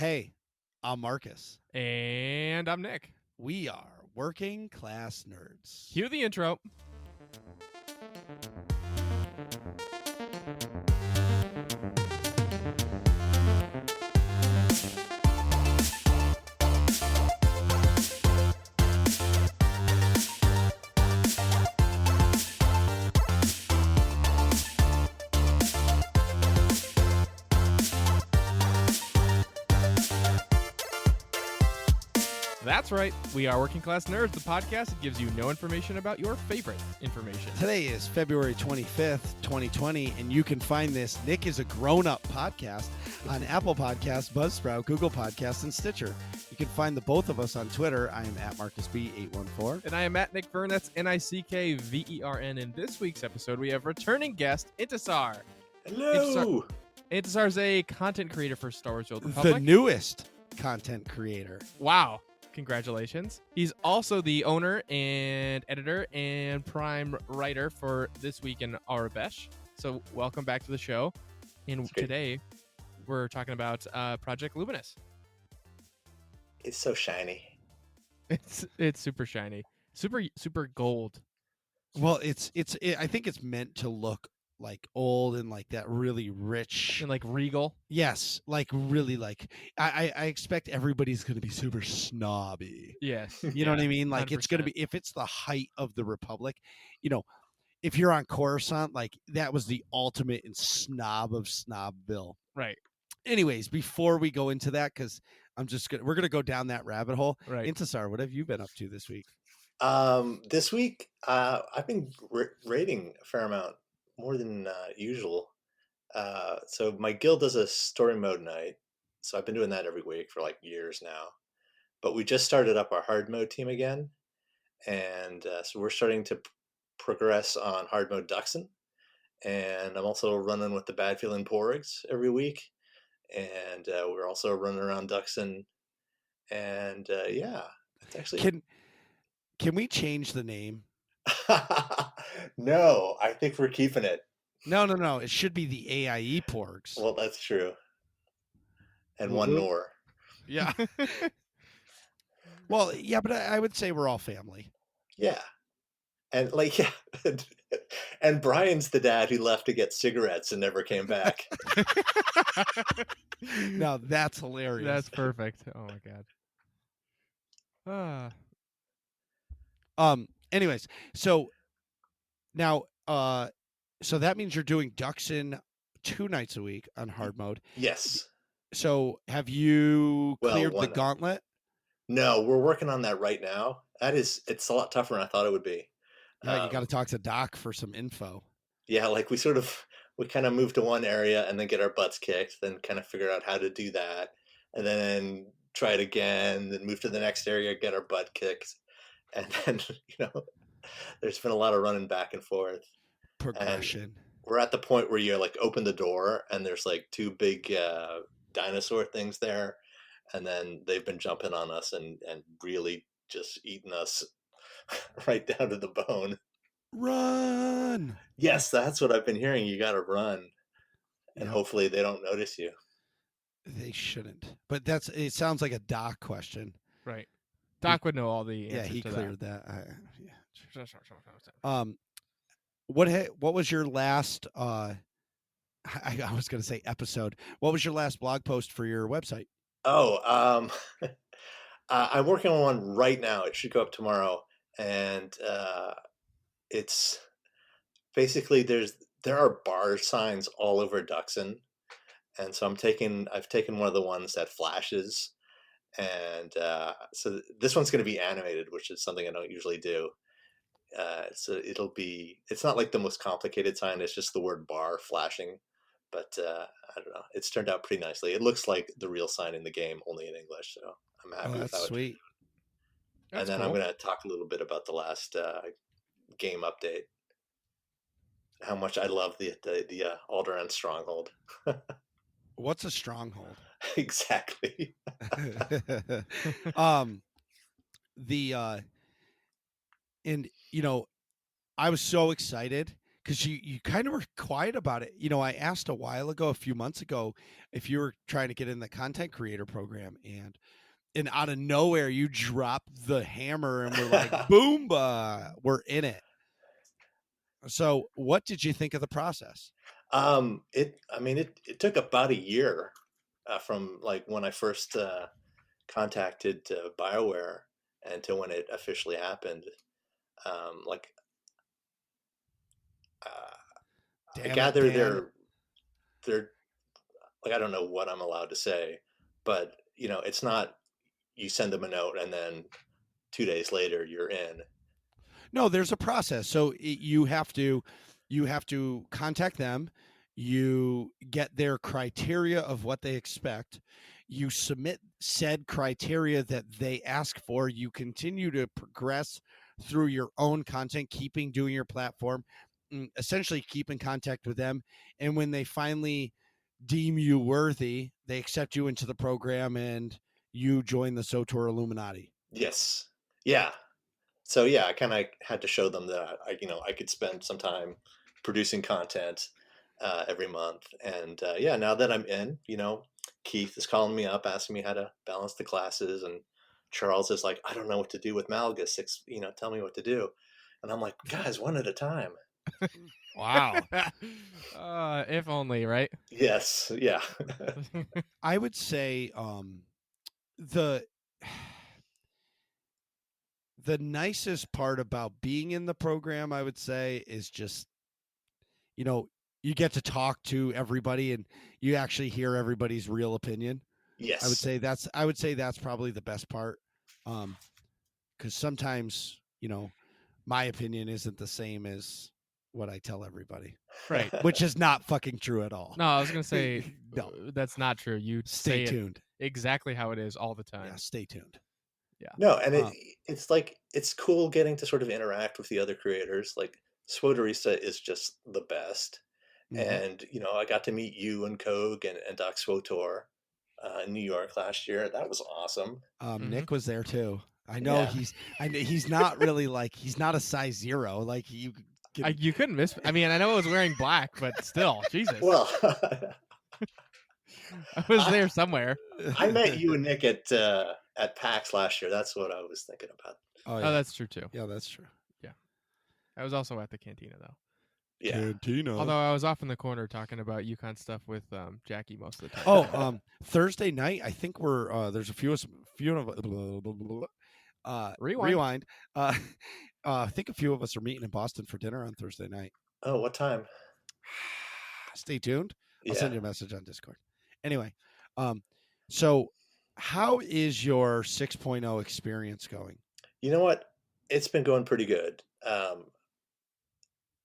Hey, I'm Marcus. And I'm Nick. We are working class nerds. Cue the intro. That's right. We are Working Class Nerds, the podcast that gives you no information about your favorite information. Today is February 25th, 2020, and you can find this Nick is a Grown-Up podcast on Apple Podcasts, Buzzsprout, Google Podcasts, and Stitcher. You can find the both of us on Twitter. I am at MarcusB814. And I am at Nick Vern. That's NickVern. In this week's episode, we have returning guest, Intisar. Hello. Intisar is a content creator for Star Wars: The Old The Republic. newest content creator. Wow. Congratulations. He's also the owner and editor and prime writer for This Week in Arabesh. So welcome back to the show. And today we're talking about Project Luminous. It's so shiny. It's super shiny. Super gold. Well, I think it's meant to look like old and like that really rich And like regal. Yes, like really like I expect everybody's going to be super snobby. Yes. You know what I mean? Like 100%. it's going to be, if it's the height of the Republic, you know, if you're on Coruscant, like that was the ultimate in snob of Snobville. Right. Anyways, before we go into that, because we're gonna go down that rabbit hole. Right. Intisar, what have you been up to this week? This week, I've been raiding a fair amount, more than usual. So my guild does a story mode night. So I've been doing that every week for like years now. But we just started up our hard mode team again. And so we're starting to progress on hard mode Duxon. And I'm also running with the Bad Feeling Porgs every week. And we're also running around Duxon. And yeah, it's actually... Can we change the name? No, I think we're keeping it. No. It should be the AIE Porgs. Well, that's true. And Well, one Nor. Yeah. Well, yeah, but I would say we're all family. Yeah. And like, yeah. And Brian's the dad who left to get cigarettes and never came back. Now that's hilarious. That's perfect. Oh my god. Anyways, so now so that means you're doing Duxon 2 nights a week on hard mode. Yes. So have you cleared the gauntlet? No, we're working on that right now. It's a lot tougher than I thought it would be. You got to talk to Doc for some info. Yeah, like we kind of move to one area and then get our butts kicked, then kind of figure out how to do that, and then try it again, then move to the next area, get our butt kicked. And then, there's been a lot of running back and forth. Progression. And we're at the point where you like open the door and there's like 2 big dinosaur things there. And then they've been jumping on us and really just eating us right down to the bone. Run! Yes, that's what I've been hearing. You got to run. And hopefully they don't notice you. They shouldn't. But it sounds like a Doc question. Right. Doc would know all the answers. Yeah, he to cleared that. What was your last I was going to say episode. What was your last blog post for your website? Oh, I'm working on one right now. It should go up tomorrow. And it's basically there are bar signs all over Duxon. And so I've taken one of the ones that flashes. And so this one's going to be animated, which is something I don't usually do. So it's not like the most complicated sign. It's just the word bar flashing. But I don't know. It's turned out pretty nicely. It looks like the real sign in the game, only in English. So I'm happy with that. That's sweet. And then cool. I'm going to talk a little bit about the last game update. How much I love the Alderaan Stronghold. What's a stronghold? Exactly. I was so excited because you kind of were quiet about it. I asked a while ago, a few months ago, if you were trying to get in the content creator program, and out of nowhere you dropped the hammer and we're like, boomba, we're in it. So what did you think of the process? It took about a year from like when I first contacted BioWare until when it officially happened. Like I Damn it, gather Dan. they're like, I don't know what I'm allowed to say, but it's not you send them a note and then 2 days later you're in. No, there's a process. So you have to contact them. You get their criteria of what they expect. You submit said criteria that they ask for. You continue to progress through your own content, doing your platform, essentially keep in contact with them. And when they finally deem you worthy, they accept you into the program and you join the SOTOR Illuminati. Yes. Yeah. So yeah, I kind of had to show them that I could spend some time producing content every month, and yeah, now that I'm in, Keith is calling me up, asking me how to balance the classes, and Charles is like, I don't know what to do with Malgus. Tell me what to do, and I'm like, guys, one at a time. Wow. If only, right? Yes, yeah, I would say the the nicest part about being in the program, I would say, is just you know you get to talk to everybody and you actually hear everybody's real opinion. I would yes, say that's probably the best part, because sometimes my opinion isn't the same as what I tell everybody, Right. which is not fucking true at all. No, I was gonna say No, that's not true. You stay say it tuned. exactly how it is all the time. Yeah, stay tuned. Yeah. no, and Um, it's like it's cool getting to sort of interact with the other creators. Like Swoderista is just the best. mhm. And I got to meet you and Kog and Doc Swotor in New York last year. That was awesome. Mm-hmm. Nick was there too. I know Yeah. he's not really like he's not a size zero. Like you can. You couldn't miss. I mean, I know I was wearing black, but still, Jesus, Well, I was I there somewhere. I met you and Nick at PAX last year. That's what I was thinking about. Oh Oh, yeah, that's true too. yeah, that's true. Yeah, I was also at the cantina though. Yeah. Cantina. Although I was off in the corner talking about Yukon stuff with Jackie most of the time. Oh, Thursday night. I think we're there's a few of Rewind. rewind. I think a few of us are meeting in Boston for dinner on Thursday night. Oh, what time? Stay tuned. I'll Yeah. send you a message on Discord. Anyway, so how is your 6.0 experience going? You know what? It's been going pretty good.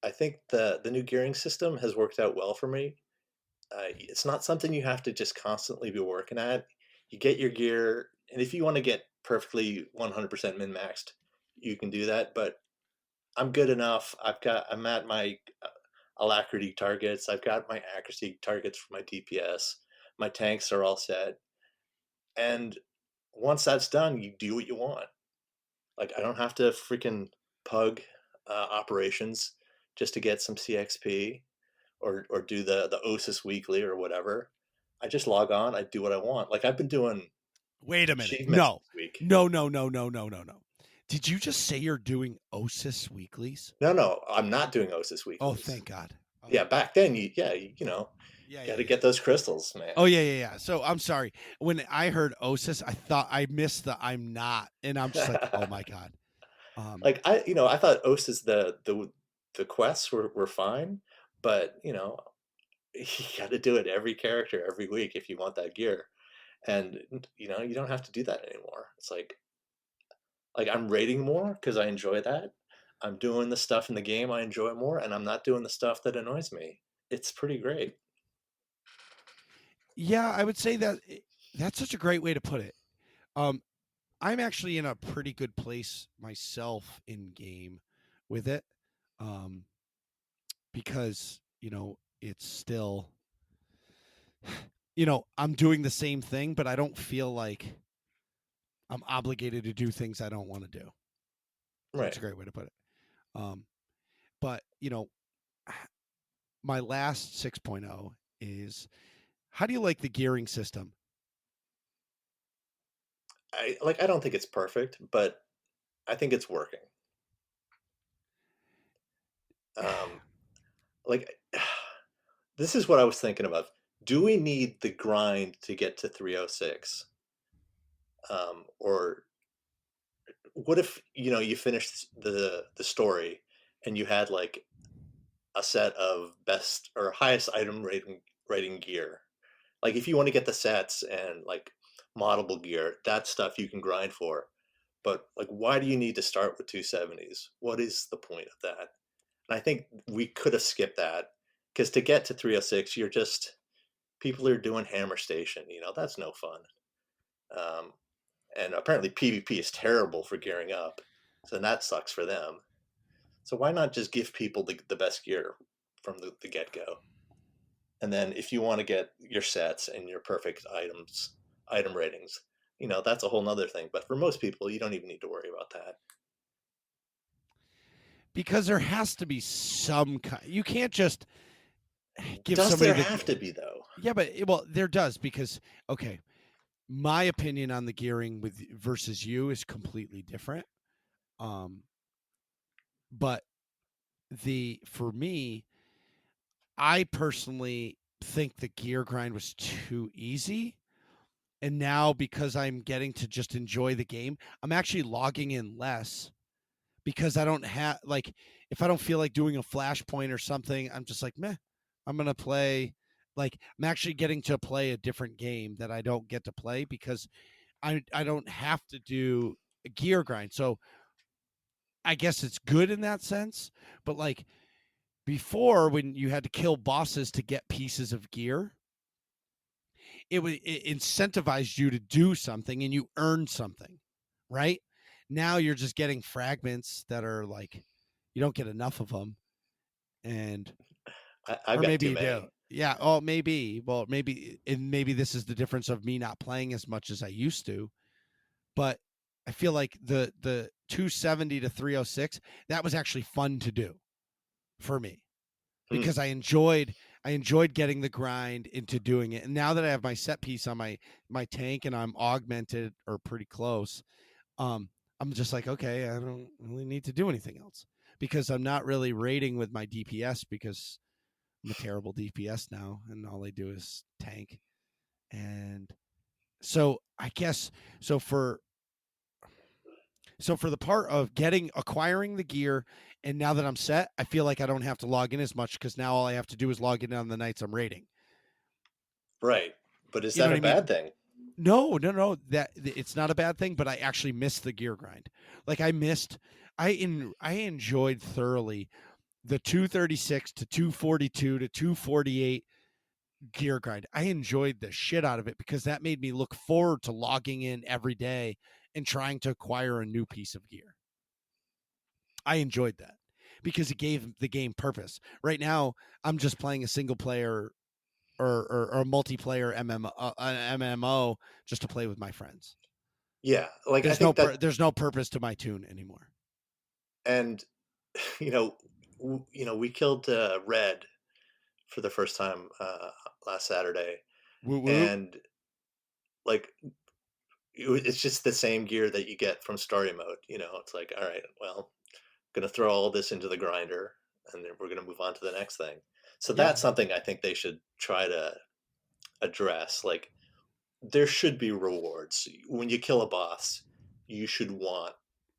I think the new gearing system has worked out well for me. It's not something you have to just constantly be working at. You get your gear, and if you want to get perfectly 100% min maxed, you can do that. But I'm good enough. I'm at my alacrity targets. I've got my accuracy targets for my DPS. My tanks are all set. And once that's done, you do what you want. Like I don't have to freaking pug operations just to get some CXP or do the OSIS weekly or whatever. I just log on. I do what I want. Like I've been doing Wait a minute. achievements No, this week. no, no, no, no, no, no, no. Did you just say you're doing OSIS weeklies? No, I'm not doing OSIS Oh, weeklies. thank God. Okay. Yeah, back then, you Yeah, got yeah, to yeah. get those crystals, man. Oh, yeah, yeah, yeah. So I'm sorry. When I heard OSIS, I thought I missed the I'm not. And I'm just like, oh my God. Like I thought OSIS the quests were fine, but you got to do it every character every week if you want that gear, and you don't have to do that anymore. It's like I'm raiding more because I enjoy that. I'm doing the stuff in the game I enjoy more, and I'm not doing the stuff that annoys me. It's pretty great. Yeah, I would say that that's such a great way to put it. Um, I'm actually in a pretty good place myself in game with it, um, because it's still, I'm doing the same thing, but I don't feel like I'm obligated to do things I don't want to do. That's Right. a great way to put it. Um, but my last 6.0 is, how do you like the gearing system? I don't think it's perfect, but I think it's working. Um, like this is what I was thinking about. Do we need the grind to get to 306? Or what if, you finished the story and you had like a set of best or highest item rating gear? Like if you want to get the sets and like moddable gear, that stuff you can grind for. But like, why do you need to start with 270s? What is the point of that? And I think we could have skipped that, because to get to 306, people are doing Hammer Station. That's no fun. Um, and apparently PvP is terrible for gearing up, so that sucks for them. So why not just give people the best gear from the get-go? And then if you want to get your sets and your perfect item ratings, that's a whole nother thing. But for most people, you don't even need to worry about that. Because there has to be some kind. You can't just give Does somebody there have to be, though? Yeah, but well, there does, because okay, my opinion on the gearing with versus you is completely different. But for me, I personally think the gear grind was too easy. And now, because I'm getting to just enjoy the game, I'm actually logging in less, because I don't have, like, if I don't feel like doing a flashpoint or something, I'm just like, meh, I'm going to play. Like, I'm actually getting to play a different game that I don't get to play, because I don't have to do a gear grind. So I guess it's good in that sense. But like before, when you had to kill bosses to get pieces of gear, it incentivized you to do something and you earned something, right? Now you're just getting fragments that are like, you don't get enough of them. And I've or got maybe too you do. many. Yeah. Oh, maybe. Well, maybe this is the difference of me not playing as much as I used to. But I feel like the 270 to 306, that was actually fun to do for me, Hmm. because I enjoyed getting the grind into doing it. And now that I have my set piece on my tank and I'm augmented or pretty close, I'm just like, okay, I don't really need to do anything else, because I'm not really raiding with my DPS, because I'm a terrible DPS now and all I do is tank. And so I guess, so for the part of acquiring the gear, and now that I'm set, I feel like I don't have to log in as much, because now all I have to do is log in on the nights I'm raiding. Right. But is You know that what a I mean? bad thing? No. That it's not a bad thing, but I actually missed the gear grind. Like I enjoyed thoroughly the 236 to 242 to 248 gear grind. I enjoyed the shit out of it, because that made me look forward to logging in every day and trying to acquire a new piece of gear. I enjoyed that, because it gave the game purpose. Right now, I'm just playing a single player or a multiplayer MMO, just to play with my friends. Yeah. Like I think that, There's no purpose to my tune anymore. and you know, we killed Red for the first time last Saturday, Woo woo. and like it's just the same gear that you get from story mode. It's like, all right, well, going to throw all this into the grinder, and then we're going to move on to the next thing. So Yeah. that's something I think they should try to address. Like, there should be rewards when you kill a boss. You should want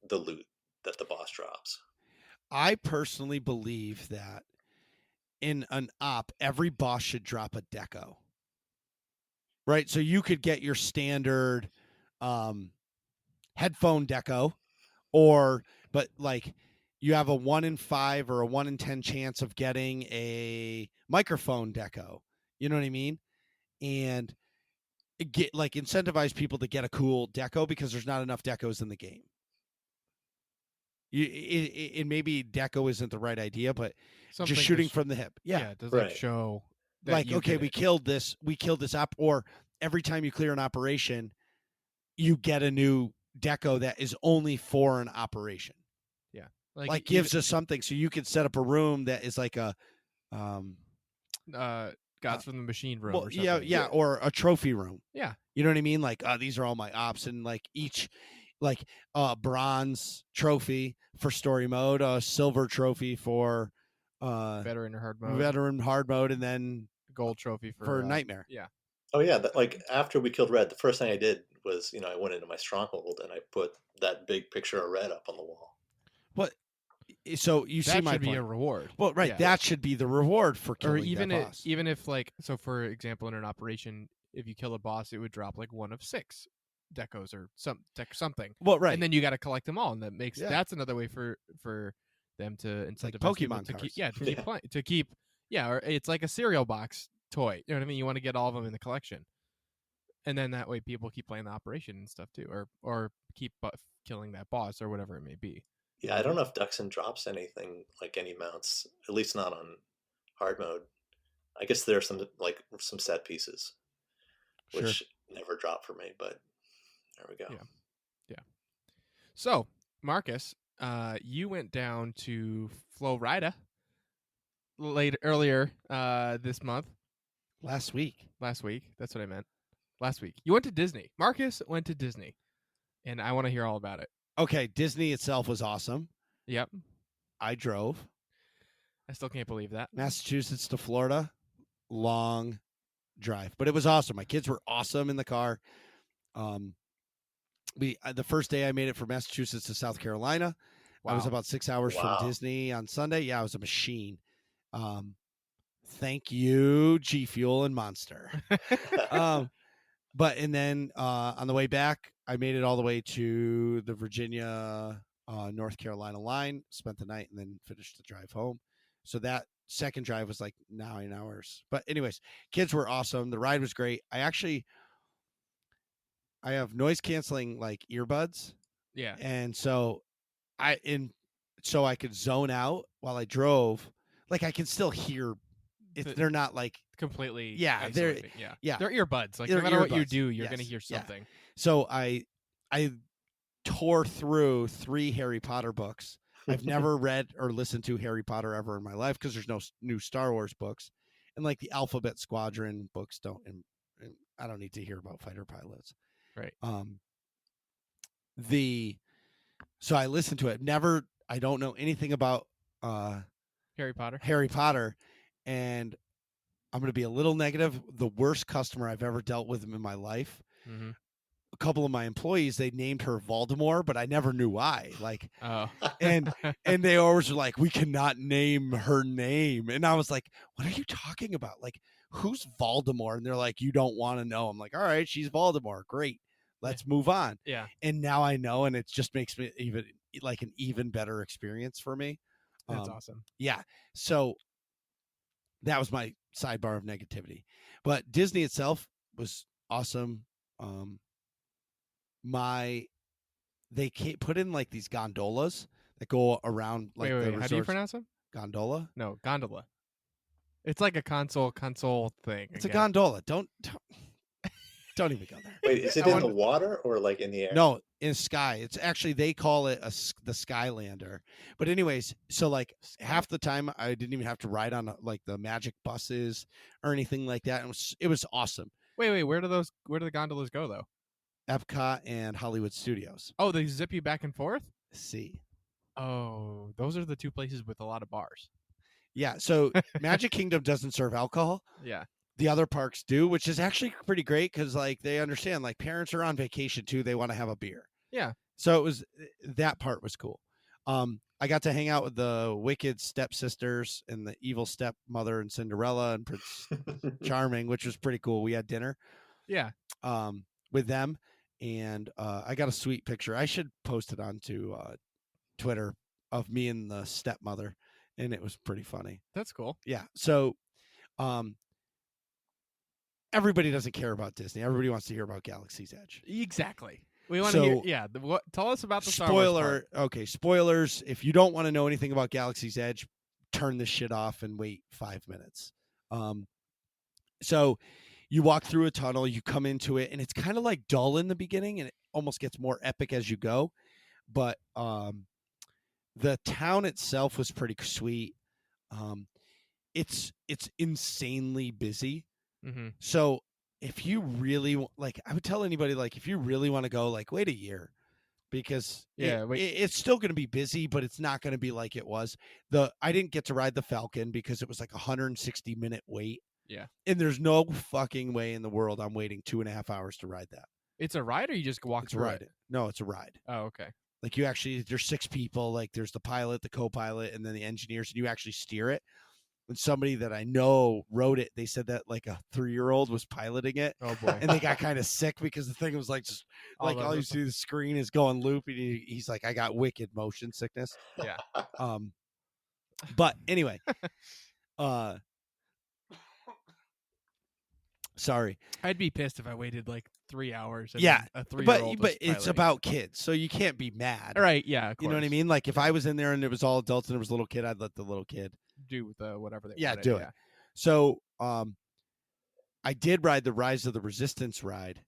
the loot that the boss drops. I personally believe that in an op, every boss should drop a deco. Right? So you could get your standard um, headphone deco, but like you have a 1 in 5 or a 1 in 10 chance of getting a microphone deco. You know what I mean? And get like incentivize people to get a cool deco, because there's not enough decos in the game. Maybe deco isn't the right idea, but Something just shooting from the hip. Yeah. does like Right. show that Like, you okay, did we it. killed this op, or every time you clear an operation, you get a new deco that is only for an operation. Yeah. Like gives us something, so you could set up a room that is like a Gods from the Machine room well, or something. yeah, or a trophy room. Yeah. You know what I mean? Like, these are all my ops, and like each, like, bronze trophy for story mode, a silver trophy for Veteran or hard mode. veteran hard mode, and then Gold trophy for nightmare. Yeah. Oh yeah, like after we killed Red, the first thing I did was, I went into my stronghold and I put that big picture of Red up on the wall. What? So you see That my should be point. a reward. Well, right, Yeah. that should be the reward for Or killing even that boss. even if like, so for example, in an operation, if you kill a boss, it would drop like 1 of 6 decos or something. Well, right, And then you got to collect them all, and that makes Yeah. that's another way for them to incentivize like people Pokemon to keep, cards. to keep playing, to keep, or it's like a cereal box toy. You know what I mean? You want to get all of them in the collection, and then that way people keep playing the operation and stuff too, or keep killing that boss or whatever it may be. Yeah, I don't know if Duxon drops anything, like any mounts, at least not on hard mode. I guess there are some set pieces, which never drop for me, but there we go. Yeah. So, Marcus, you went down to Florida earlier this month. Last week. That's what I meant. Last week. You went to Disney. Marcus went to Disney, and I want to hear all about it. Okay, Disney itself was awesome. Yep. I drove I still can't believe that. Massachusetts to Florida, long drive, but it was awesome. My kids were awesome in the car. The first day I made it from Massachusetts to South Carolina. Wow. I was about 6 hours Wow. from Disney on Sunday. Yeah, I was a machine. Thank you, G Fuel and Monster. And then on the way back, I made it all the way to the Virginia, North Carolina line, spent the night, and then finished the drive home. So that second drive was like 9 hours. But anyways, kids were awesome. The ride was great. I have noise canceling like earbuds. Yeah. And so so I could zone out while I drove. Like I can still hear it. They're not like completely. Yeah, isolating. yeah. They're earbuds. Like They're no matter what you earbuds. do, you're Yes, gonna hear yeah. something. So I tore through 3 Harry Potter books. I've never read or listened to Harry Potter ever in my life because there's no new Star Wars books, and like the Alphabet Squadron books don't. And I don't need to hear about fighter pilots. Right. So I listened to it. I don't know anything about Harry Potter, and I'm going to be a little negative. The worst customer I've ever dealt with in my life. Mm-hmm. A couple of my employees, they named her Voldemort, but I never knew why. Like, and they always were like, we cannot name her name. And I was like, what are you talking about? Like, who's Voldemort? And they're like, you don't want to know. I'm like, all right, she's Voldemort. Great. Let's move on. Yeah. And now I know, and it just makes me an even better experience for me. That's awesome. Yeah. So that was my sidebar of negativity. But Disney itself was awesome. They put in like these gondolas that go around like wait, the how do you pronounce them? Gondola? No, gondola. It's like a console thing. It's a gondola. Don't even go there. Wait, is it in the water or like in the air? No, in the sky. It's actually, they call it the Skylander. But anyways, so like half the time I didn't even have to ride on like the magic buses or anything like that. It was awesome. Wait, where do the gondolas go though? Epcot and Hollywood Studios. Oh, they zip you back and forth? See. Oh, those are the 2 places with a lot of bars. Yeah, so Magic Kingdom doesn't serve alcohol. Yeah. The other parks do, which is actually pretty great because like they understand like parents are on vacation too. They want to have a beer. Yeah. So that part was cool. I got to hang out with the wicked stepsisters and the evil stepmother and Cinderella and Prince Charming, which was pretty cool. We had dinner. Yeah. With them. And I got a sweet picture. I should post it onto Twitter of me and the stepmother, and it was pretty funny. That's cool. Yeah. So everybody doesn't care about Disney. Everybody wants to hear about Galaxy's Edge. Exactly. We want to hear. Yeah. Tell us about the Star Wars part. Okay. Spoilers. If you don't want to know anything about Galaxy's Edge, turn this shit off and wait 5 minutes. So you walk through a tunnel, you come into it, and it's kind of like dull in the beginning, and it almost gets more epic as you go. But the town itself was pretty sweet. it's insanely busy. Mm-hmm. So if you really I would tell anybody, if you really want to go, wait a year, because it's still going to be busy, but it's not going to be like it was. I didn't get to ride the Falcon because it was like 160-minute wait. Yeah. And there's no fucking way in the world I'm waiting 2.5 hours to ride that. It's a ride, or you just walk through it? No, it's a ride. Oh, okay. There's 6 people. There's the pilot, the co-pilot, and then the engineers, and you actually steer it. And somebody that I know wrote it. They said that a 3-year-old was piloting it. Oh boy! And they got kind of sick because the thing was just all you see the screen is going loop, and he's like, I got wicked motion sickness. Yeah. But anyway, sorry. I'd be pissed if I waited 3 hours. And Yeah, a 3-year-old but it's about kids, so you can't be mad. Right? Yeah, of course. You know what I mean? If I was in there and it was all adults and there was a little kid, I'd let the little kid do whatever they wanted. Do it. So, I did ride the Rise of the Resistance ride.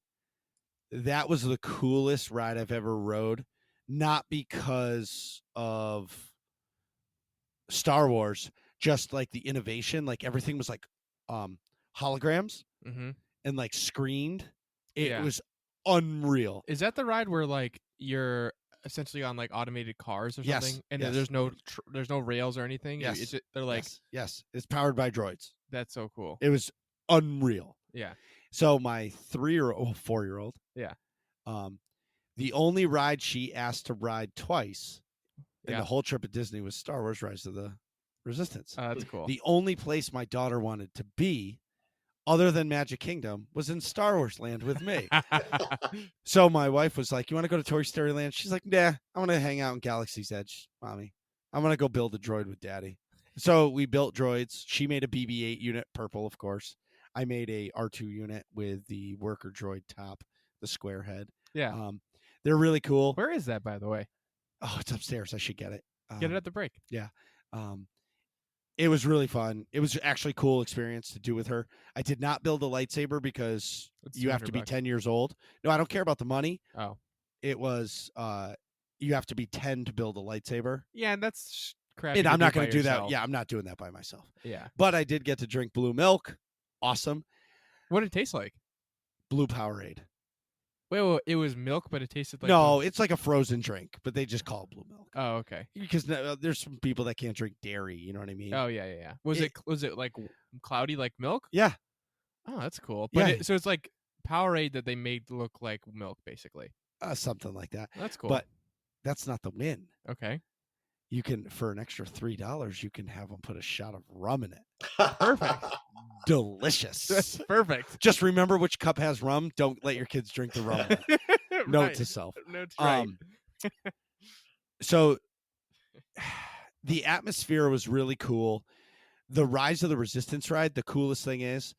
That was the coolest ride I've ever rode, not because of Star Wars, just the innovation. Everything was holograms and screened. It was unreal. Is that the ride where you're essentially on automated cars or something? Yes. And yes. there's no rails or anything? Yes. They're yes. It's powered by droids. That's so cool. It was unreal. Yeah. So my 4-year-old. Yeah. The only ride she asked to ride twice in Yeah. the whole trip at Disney was Star Wars Rise of the Resistance. That's cool. The only place my daughter wanted to be, other than Magic Kingdom, was in Star Wars Land with me. So my wife was like, you want to go to Toy Story Land? She's like, nah, I want to hang out in Galaxy's Edge, Mommy. I want to go build a droid with Daddy. So we built droids. She made a BB-8 unit, purple, of course. I made a R2 unit with the worker droid top, the square head. Yeah. They're really cool. Where is that, by the way? Oh, it's upstairs. I should get it. Get it at the break. Yeah. It was really fun. It was actually a cool experience to do with her. I did not build a lightsaber because you have to be 10 years old. No, I don't care about the money. Oh. It was you have to be 10 to build a lightsaber. Yeah, and that's crappy. And I'm not going to to do that. Yeah, I'm not doing that by myself. Yeah. But I did get to drink blue milk. Awesome. What did it taste like? Blue Powerade. Wait, it was milk, but it tasted like... No, it's like a frozen drink, but they just call it blue milk. Oh, okay. Because there's some people that can't drink dairy, you know what I mean? Oh, yeah. Was it cloudy like milk? Yeah. Oh, that's cool. But Yeah. So it's like Powerade that they made look like milk, basically. Something like that. That's cool. But that's not the win. Okay. You can, for an extra $3, you can have them put a shot of rum in it. Perfect. Delicious. That's perfect. Just remember which cup has rum. Don't let your kids drink the rum. Note to self. Note right. So the atmosphere was really cool. The Rise of the Resistance ride, the coolest thing is,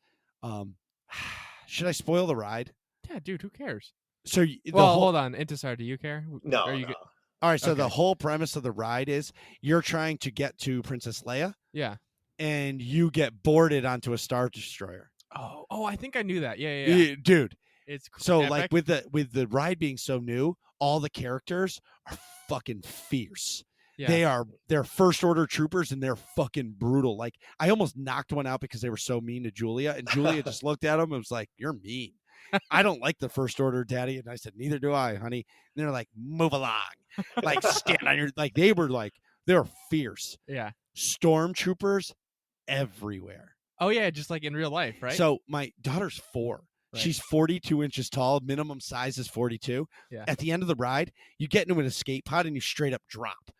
should I spoil the ride? Yeah, dude, who cares? So hold on. Intisar, do you care? No. Are you no. All right, so Okay. the whole premise of the ride is you're trying to get to Princess Leia, Yeah. and you get boarded onto a Star Destroyer. Oh, I think I knew that. Yeah. Dude. It's So epic. with the ride being so new, all the characters are fucking fierce. Yeah. They're first order troopers, and they're fucking brutal. I almost knocked one out because they were so mean to Julia, and Julia just looked at him and was like, "You're mean. I don't like the first order, Daddy." And I said, "Neither do I, honey." And they're like, "Move along." Stand on your they're fierce. Yeah. Stormtroopers everywhere. Oh yeah, just like in real life, right? So my daughter's 4. Right. She's 42 inches tall. Minimum size is 42. Yeah. At the end of the ride, you get into an escape pod and you straight up drop.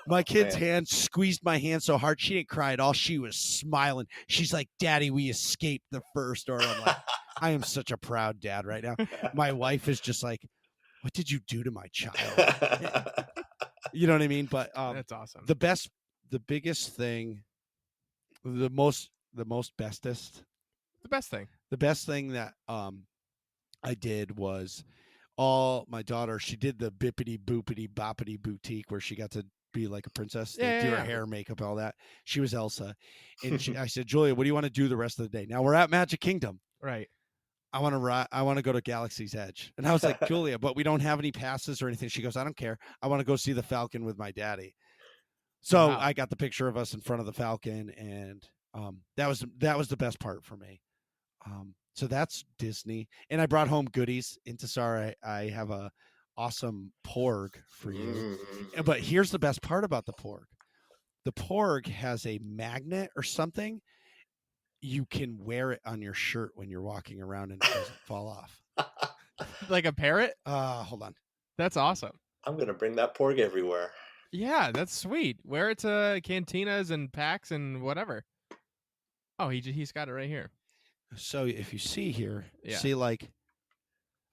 My kid's hand squeezed my hand so hard she didn't cry at all. She was smiling. She's like, "Daddy, we escaped the first order." I'm like, I am such a proud dad right now. My wife is just like, "What did you do to my child?" You know what I mean? But that's awesome. the biggest thing, the bestest. The best thing. The best thing that I did was my daughter, she did the bippity boopity boppity boutique where she got to be like a princess. They do her hair, makeup, all that. She was Elsa. And I said, "Julia, what do you want to do the rest of the day?" Now we're at Magic Kingdom. Right. I want to go to Galaxy's Edge. And I was like, "Julia, but we don't have any passes or anything." She goes, "I don't care. I want to go see the Falcon with my daddy." So Wow. I got the picture of us in front of the Falcon, and that was the best part for me. So that's Disney, and I brought home goodies. Intisar, I have a awesome porg for you. But here's the best part about the porg. The porg has a magnet or something. You can wear it on your shirt when you're walking around and it doesn't fall off. Like a parrot? Hold on. That's awesome. I'm going to bring that porg everywhere. Yeah, that's sweet. Wear it to cantinas and packs and whatever. Oh, he's got it right here. So if you see here, Yeah. see like,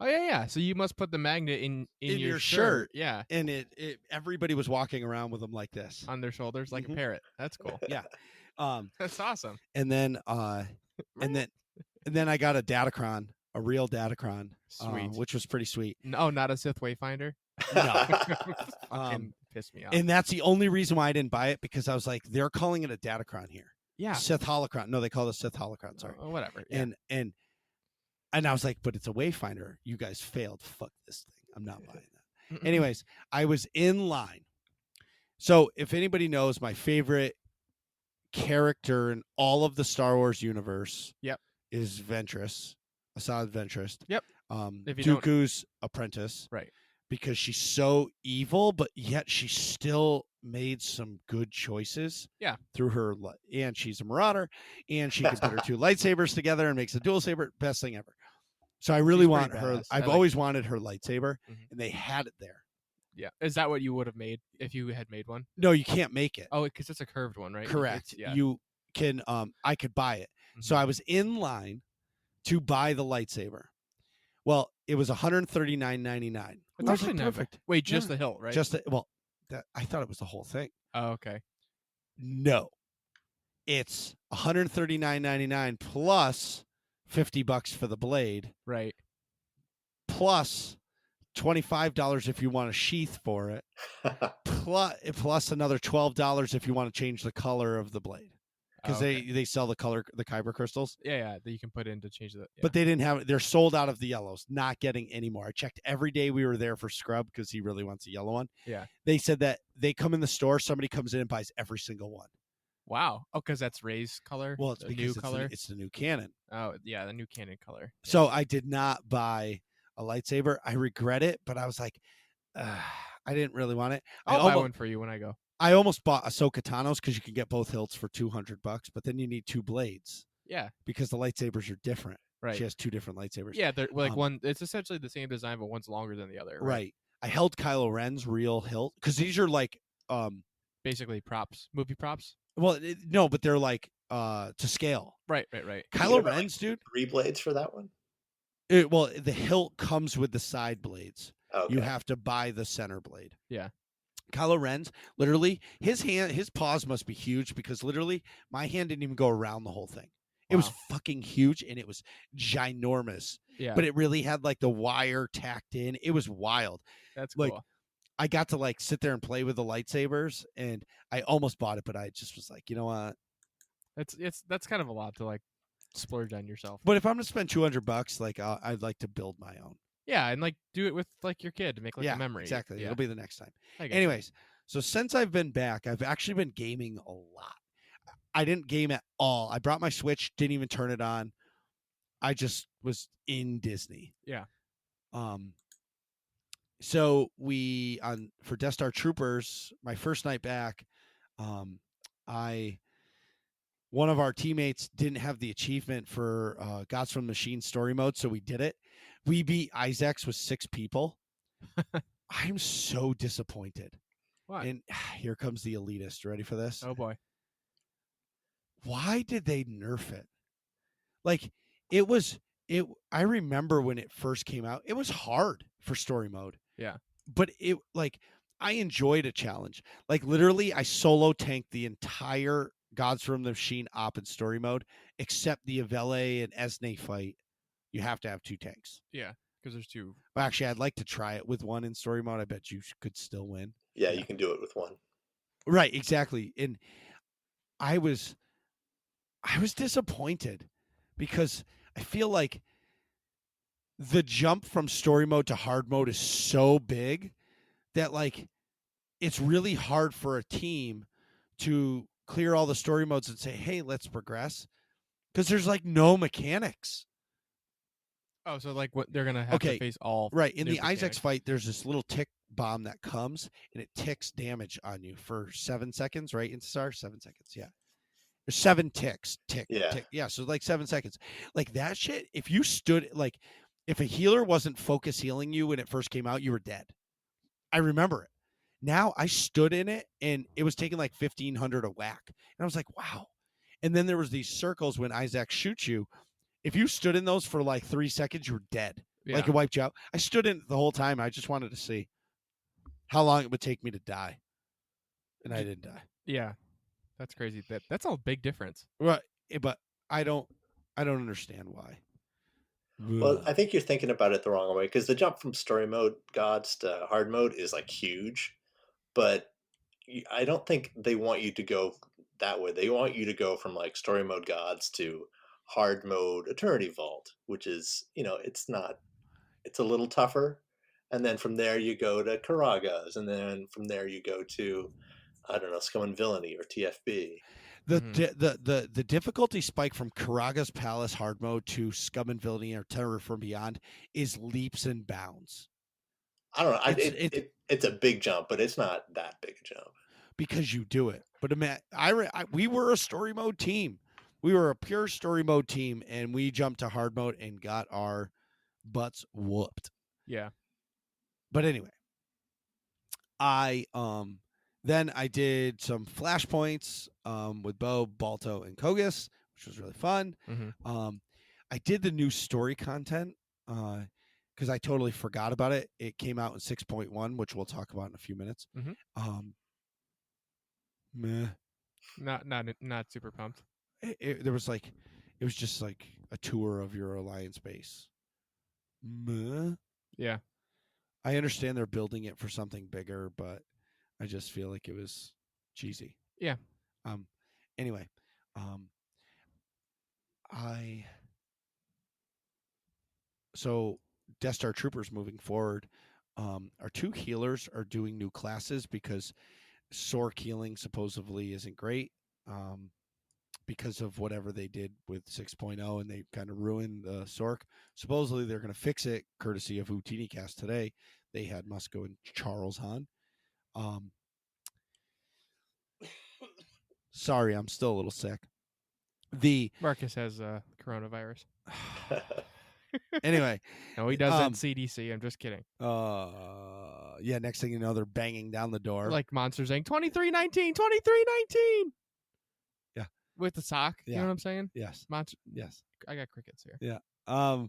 Oh yeah. So you must put the magnet in your shirt. Yeah, and it everybody was walking around with them like this. on their shoulders like a parrot. That's cool. Yeah. That's awesome. And then and then I got a Datacron, a real Datacron, Sweet. which was pretty sweet. No, not a Sith Wayfinder. No. Fucking pissed me off. And that's the only reason why I didn't buy it, because I was like, they're calling it a Datacron here. Yeah. Sith Holocron. No, they call it a Sith Holocron. Sorry. Whatever. Yeah. And I was like, but it's a Wayfinder. You guys failed. Fuck this thing. I'm not buying that. Anyways, I was in line. So if anybody knows, my favorite character in all of the Star Wars universe, is Ventress, Asajj Ventress. Yep. Dooku's apprentice. Right. Because she's so evil, but yet she still made some good choices. Yeah. Through her, and she's a marauder, and she can put her two lightsabers together and makes a dual saber. Best thing ever. So I really want her. I've always wanted her lightsaber, and they had it there. Yeah. Is that what you would have made if you had made one? No, you can't make it. Oh, because it's a curved one, right? Correct. Yeah. You can. I could buy it. So I was in line to buy the lightsaber. Well, it was $139.99. It's actually perfect. Wait, just the hilt, right? I thought it was the whole thing. Oh, okay. No, it's $139.99 plus $50 for the blade, right? Plus $25 if you want a sheath for it, plus another $12 if you want to change the color of the blade. Because they sell the kyber crystals. Yeah, that you can put in to change the. Yeah. But they didn't have. They're sold out of the yellows. Not getting any more. I checked every day we were there for Scrub because he really wants a yellow one. Yeah. They said that they come in the store. Somebody comes in and buys every single one. Wow. Oh, because that's Ray's color. Well, it's because it's color. It's the new canon. Oh yeah, the new canon color. Yeah. So I did not buy a lightsaber. I regret it, but I was like, I didn't really want it. I'll buy one for you when I go. I almost bought Ahsoka Tano's because you can get both hilts for $200, but then you need two blades. Yeah, because the lightsabers are different. Right, she has two different lightsabers. Yeah, they're like one. It's essentially the same design, but one's longer than the other. Right. I held Kylo Ren's real hilt because these are like basically props, movie props. Well, no, but they're like to scale. Right. Kylo Ren's, dude. 3 blades for that one. Well, the hilt comes with the side blades. Okay. You have to buy the center blade. Yeah. Kylo Ren's, literally, his paws must be huge because literally my hand didn't even go around the whole thing. It was fucking huge and it was ginormous. Yeah. But it really had like the wire tacked in. It was wild. That's like, cool. I got to like sit there and play with the lightsabers and I almost bought it, but I just was like, you know what? That's kind of a lot to like splurge on yourself. But if I'm gonna spend $200, like I'd like to build my own. Yeah, and like do it with like your kid to make like a memory. Exactly. Yeah. It'll be the next time. Anyways, so since I've been back, I've actually been gaming a lot. I didn't game at all. I brought my Switch, didn't even turn it on. I just was in Disney. Yeah. So for Death Star Troopers, my first night back, one of our teammates didn't have the achievement for Gods from the Machine story mode, so we did it. We beat Isaacs with 6 people. I'm so disappointed. What? And here comes the elitist. Ready for this? Oh boy. Why did they nerf it? Like I remember when it first came out, it was hard for story mode. Yeah. But I enjoyed a challenge. Like literally I solo tanked the entire Gods from the Machine op in story mode, except the Avele and Esne fight. You have to have 2 tanks. Yeah, because there's 2. Well, actually, I'd like to try it with 1 in story mode. I bet you could still win. Yeah, you can do it with 1. Right, exactly. And I was disappointed because I feel like the jump from story mode to hard mode is so big that like it's really hard for a team to clear all the story modes and say, hey, let's progress. Because there's like no mechanics. Oh, so like what they're gonna have to face all right in new the mechanics. Isaac's fight. There's this little tick bomb that comes and it ticks damage on you for 7 seconds, right? Intisar, 7 seconds, yeah. There's 7 ticks, tick, Yeah. tick, yeah. So like 7 seconds, like that shit. If you stood like, if a healer wasn't focus healing you when it first came out, you were dead. I remember it. Now I stood in it and it was taking like 1,500 a whack, and I was like, wow. And then there was these circles when Isaac shoots you. If you stood in those for like 3 seconds, you were dead. Yeah. Like it wiped you out. I stood in it the whole time. I just wanted to see how long it would take me to die, and I didn't die. Yeah, that's crazy. That's a big difference. Right, but I don't understand why. Well, I think you're thinking about it the wrong way, because the jump from story mode gods to hard mode is like huge, but I don't think they want you to go that way. They want you to go from like story mode gods to hard mode eternity vault, which is, it's not, it's a little tougher. And then from there you go to Karagas, and then from there you go to, I don't know, Scum and Villainy or TFB. The difficulty spike from Karaga's Palace hard mode to Scum and Villainy or Terror from Beyond is leaps and bounds. I don't know. It's a big jump, but it's not that big a jump. Because you do it. But we were a story mode team. We were a pure story mode team, and we jumped to hard mode and got our butts whooped. Yeah. But anyway, I then I did some flashpoints with Bo, Balto, and Kogus, which was really fun. Mm-hmm. I did the new story content because I totally forgot about it. It came out in 6.1, which we'll talk about in a few minutes. Mm-hmm. Meh. Not super pumped. It was just like a tour of your alliance base. Meh. Yeah. I understand they're building it for something bigger, but I just feel like it was cheesy. Yeah. Anyway, so Death Star Troopers moving forward, our 2 healers are doing new classes because Sork healing supposedly isn't great because of whatever they did with 6.0, and they kind of ruined the Sork. Supposedly they're going to fix it, courtesy of UtiniCast today. They had Musco and Charles on. Sorry, I'm still a little sick. Marcus has coronavirus. Anyway. No, he doesn't. CDC. I'm just kidding. Yeah, next thing you know, they're banging down the door. Like Monster saying 2319, 2319. Yeah. With the sock. Yeah. You know what I'm saying? Yes. Monster. Yes. I got crickets here. Yeah.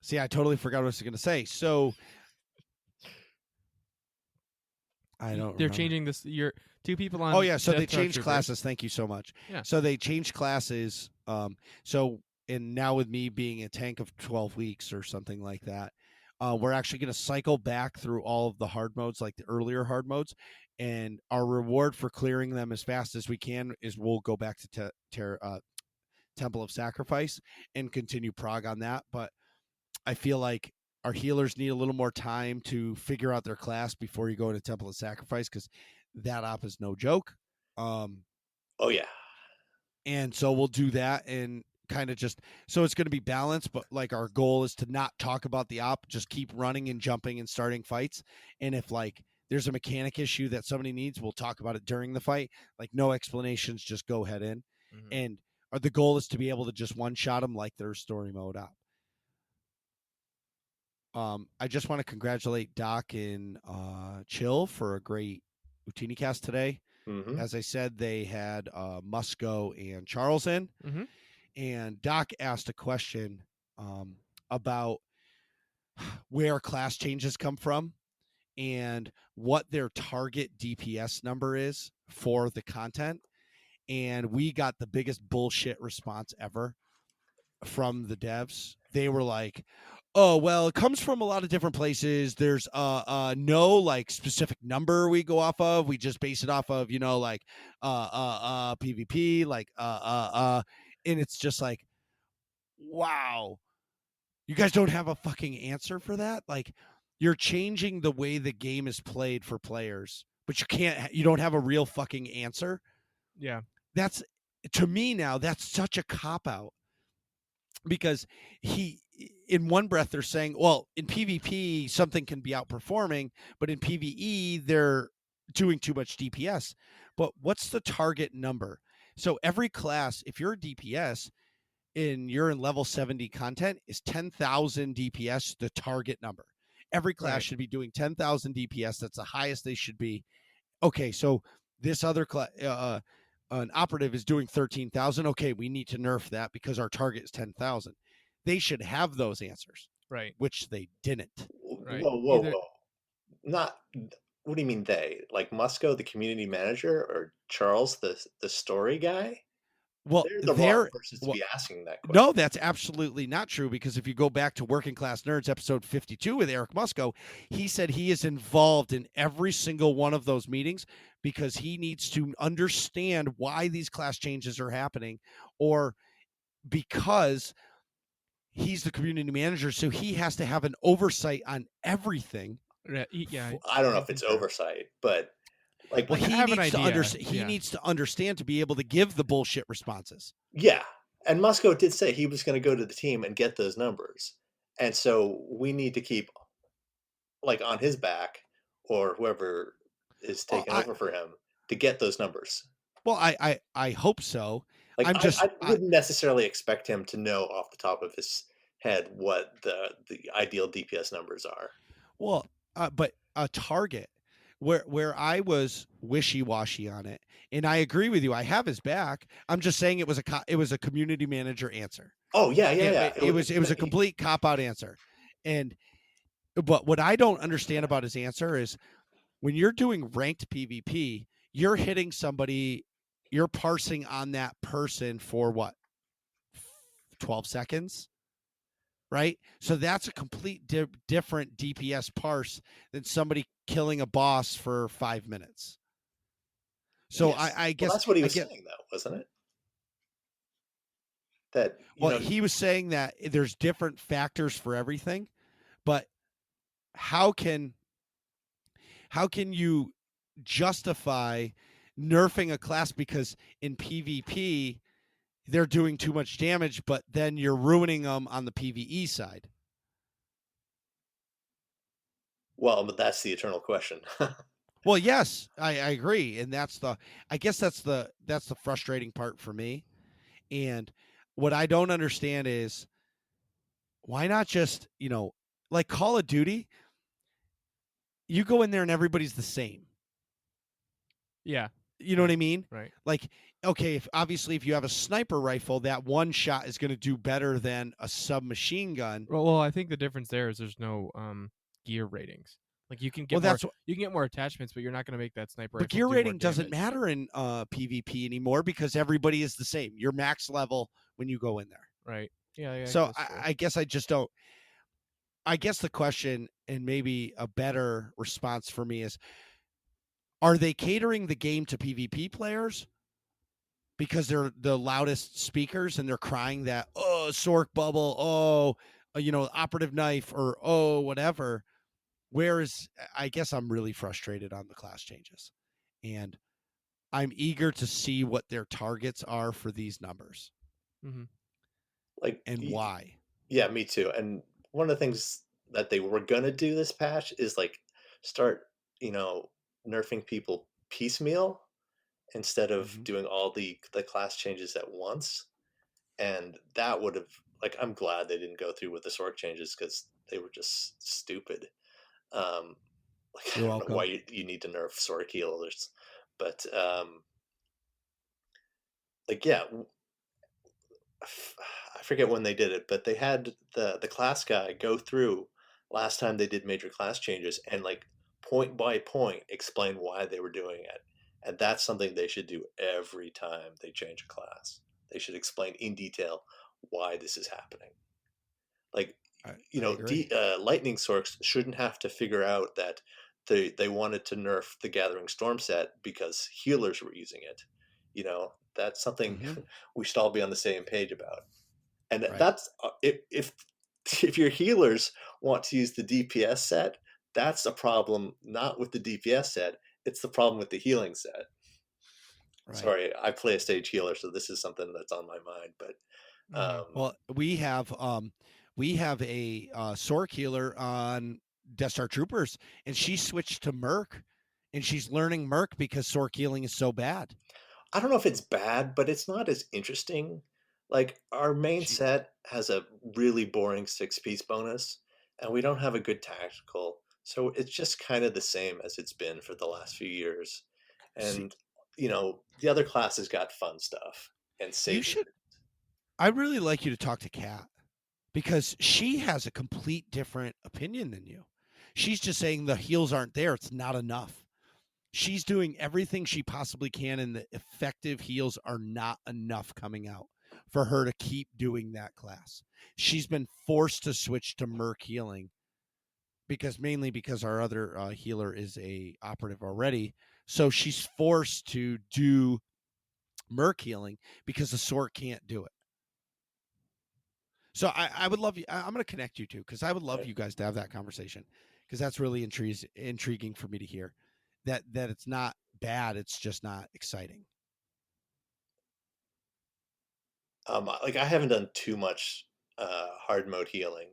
See, I totally forgot what I was going to say. So I don't They're remember. changing this. You're 2 people on. Oh, yeah. So Death they Star changed Troopers. classes. Thank you so much. Yeah. So they changed classes. And now with me being a tank of 12 weeks or something like that, we're actually going to cycle back through all of the hard modes, like the earlier hard modes. And our reward for clearing them as fast as we can is we'll go back to Temple of Sacrifice and continue prog on that. But I feel like our healers need a little more time to figure out their class before you go into Temple of Sacrifice, because that op is no joke. Oh, yeah. And so we'll do that and kind of just, so it's going to be balanced, but like our goal is to not talk about the op, just keep running and jumping and starting fights. And if like there's a mechanic issue that somebody needs, we'll talk about it during the fight. Like no explanations, just go head in. Mm-hmm. And the goal is to be able to just one-shot them like their story mode op. I just want to congratulate Doc and Chill for a great UtiniCast today. Mm-hmm. As I said, they had Musco and Charles in. Mm-hmm. And Doc asked a question about where class changes come from and what their target DPS number is for the content. And we got the biggest bullshit response ever from the devs. They were like, oh, well, it comes from a lot of different places. There's no like specific number we go off of. We just base it off of, like PvP, like and it's just like, wow, you guys don't have a fucking answer for that? Like, you're changing the way the game is played for players but you don't have a real fucking answer. Yeah. That's, to me now, that's such a cop out, because in one breath they're saying, well, in PvP something can be outperforming, but in PvE they're doing too much DPS. But what's the target number? So every class, if you're a DPS and you're in level 70 content, is 10,000 DPS the target number. Every class should be doing 10,000 DPS. That's the highest they should be. Okay, so this other class, an operative is doing 13,000. Okay, we need to nerf that because our target is 10,000. They should have those answers, Right. which they didn't. Right. Whoa. Not, what do you mean they? Like Musco, the community manager, or Charles, the story guy? Well, They're the wrong persons to be asking that question. no, that's absolutely not true, because if you go back to Working Class Nerds episode 52 with Eric Musco, he said he is involved in every single one of those meetings because he needs to understand why these class changes are happening, or because he's the community manager, so he has to have an oversight on everything. Yeah. I don't know if it's oversight, but like, Well, I he have an needs to idea. understand. He needs to understand to be able to give the bullshit responses. yeah. And Musco did say he was going to go to the team and get those numbers. And so we need to keep like on his back, or whoever is Well, taking over for him, to get those numbers. Well, I hope so. Like, I'm just I wouldn't necessarily expect him to know off the top of his head what the ideal DPS numbers are. well, but a target where I was wishy washy on it, and I agree with you. I have his back. I'm just saying it was a community manager answer. Oh yeah. It was a complete cop out answer, but what I don't understand about his answer is when you're doing ranked PvP, you're hitting somebody, you're parsing on that person for what, 12 seconds, right? So that's a complete different DPS parse than somebody killing a boss for 5 minutes. So yes. I guess that's what he was saying, though, wasn't it? That he was saying that there's different factors for everything, but how can you justify nerfing a class because in PvP they're doing too much damage, but then you're ruining them on the PvE side? Well, but that's the eternal question. Well, yes, I agree, and I guess that's the frustrating part for me. And what I don't understand is why not just, like Call of Duty, you go in there and everybody's the same. Yeah. You know what I mean? Right. Like, okay, if you have a sniper rifle, that one shot is going to do better than a submachine gun. Well, I think the difference there is there's no gear ratings. Like you can get you can get more attachments, but you're not going to make that sniper. But gear rating doesn't matter in PvP anymore because everybody is the same. You're max level when you go in there. Right. Yeah. So I guess I just don't. I guess the question, and maybe a better response for me, is: are they catering the game to PvP players because they're the loudest speakers and they're crying that, oh, Sork bubble, operative knife, or oh, whatever? Whereas I guess I'm really frustrated on the class changes, and I'm eager to see what their targets are for these numbers. Mm-hmm. Like, and why. Yeah, me too. And one of the things that they were gonna do this patch is like start, nerfing people piecemeal instead of doing all the class changes at once. And that would have, like, I'm glad they didn't go through with the Sork changes because they were just stupid. Like, You're I don't welcome. know why you need to nerf Sork healers, but like, yeah, I forget when they did it, but they had the class guy go through last time they did major class changes and like point by point explain why they were doing it. And that's something they should do every time they change a class. They should explain in detail why this is happening. Like, Lightning Sorks shouldn't have to figure out that they wanted to nerf the Gathering Storm set because healers were using it. That's something we should all be on the same page about. And that's if your healers want to use the DPS set, that's a problem not with the DPS set. it's the problem with the healing set. Right. Sorry, I play a stage healer, so this is something that's on my mind. But Well, we have a Sork healer on Death Star Troopers, and she switched to Merc, and she's learning Merc because Sork healing is so bad. I don't know if it's bad, but it's not as interesting. Like our main set has a really boring 6-piece bonus, and we don't have a good tactical. So it's just kind of the same as it's been for the last few years. And the other classes got fun stuff and You should. I'd really like you to talk to Kat because she has a complete different opinion than you. She's just saying the heals aren't there. It's not enough. She's doing everything she possibly can, and the effective heals are not enough coming out for her to keep doing that class. She's been forced to switch to Merc healing mainly because our other healer is a operative already. So she's forced to do Merc healing because the Sork can't do it. So I would love you. I'm going to connect you two because I would love you guys to have that conversation because that's really intriguing for me to hear that it's not bad. It's just not exciting. Like I haven't done too much hard mode healing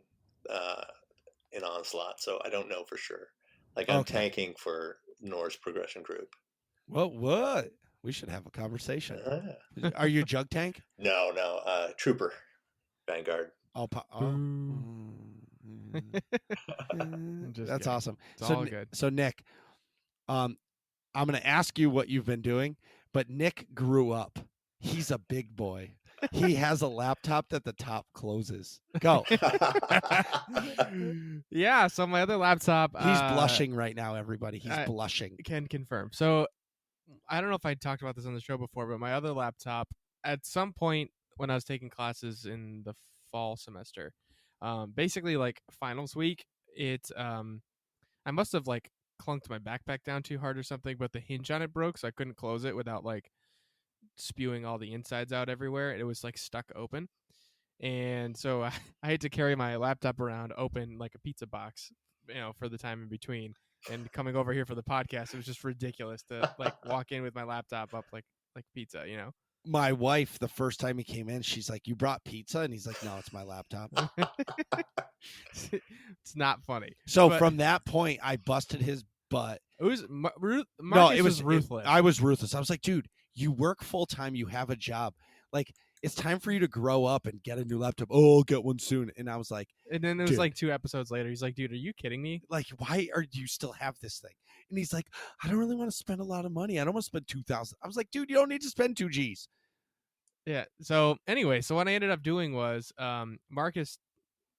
in Onslaught, so I don't know for sure. Like I'm tanking for Nor's progression group. Well, what? We should have a conversation. Are you a jug tank? No, Trooper. Vanguard. That's awesome. It's all good. So Nick, I'm going to ask you what you've been doing, but Nick grew up. He's a big boy. He has a laptop that the top closes. Go. Yeah, so my other laptop. He's blushing right now, everybody. He's blushing. Can confirm. So I don't know if I talked about this on the show before, but my other laptop, at some point when I was taking classes in the fall semester, basically like finals week, I must have like clunked my backpack down too hard or something, but the hinge on it broke, so I couldn't close it without like spewing all the insides out everywhere. It was like stuck open, and so I had to carry my laptop around open like a pizza box, for the time in between. And coming over here for the podcast, it was just ridiculous to like walk in with my laptop up like pizza, My wife, the first time he came in, she's like, "You brought pizza?" And he's like, "No, it's my laptop." It's not funny. So from that point, I busted his butt. It was it was ruthless. I was ruthless. I was like, "Dude, you work full time. You have a job. Like, it's time for you to grow up and get a new laptop." "Oh, I'll get one soon." And I was like, and then it was like 2 episodes later, he's like, "Dude, are you kidding me? Like, why do you still have this thing?" And he's like, "I don't really want to spend a lot of money. I don't want to spend $2,000." I was like, "Dude, you don't need to spend $2,000." Yeah. So anyway, what I ended up doing was Marcus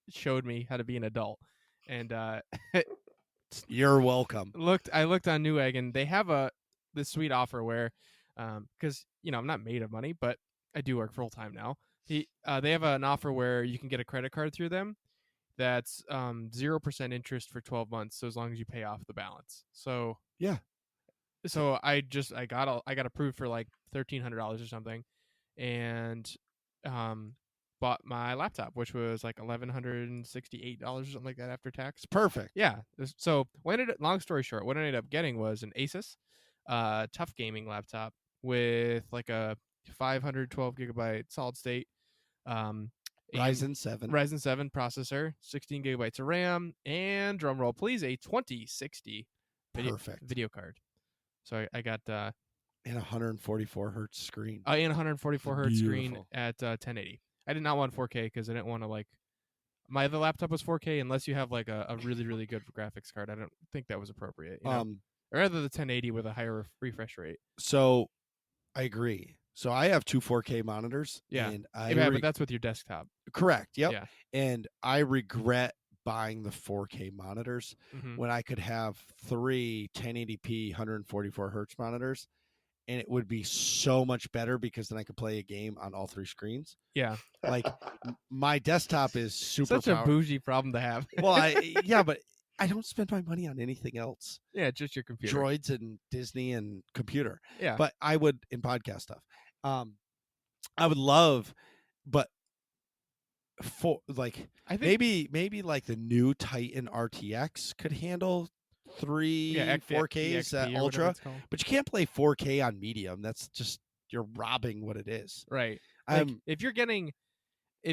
showed me how to be an adult, and you're welcome. I looked on Newegg, and they have this sweet offer where, because I'm not made of money, but I do work full time now. They have an offer where you can get a credit card through them that's 0% interest for 12 months, so as long as you pay off the balance. So yeah. So I got approved for like $1,300 or something, and bought my laptop, which was like $1,168 or something like that after tax. Perfect. Yeah. So long story short, what I ended up getting was an Asus tough gaming laptop with like a 512 gigabyte solid state Ryzen 7 processor, 16 gigabytes of RAM, and drum roll please, a 2060 video card. So I got and 144 hertz screen. And 144 hertz screen at 1080. I did not want 4K because I didn't want to like. My other laptop was 4K unless you have like a really really good graphics card. I don't think that was appropriate. Or rather the 1080 with a higher refresh rate. So, I agree. So I have 2 4K monitors. Yeah, and but that's with your desktop. Correct. Yep. Yeah. And I regret buying the 4K monitors when I could have 3 1080p 144 hertz monitors, and it would be so much better because then I could play a game on all 3 screens. Yeah. Like my desktop is super such a bougie problem to have. Well, but I don't spend my money on anything else. Yeah, just your computer. Droids and Disney and computer. Yeah. But I would in podcast stuff. I would love, but for like I think maybe like the new Titan RTX could handle three Yeah, 4Ks XP at or whatever Ultra, it's called. but you can't play 4K on medium. That's just you're robbing what it is. Right. Like if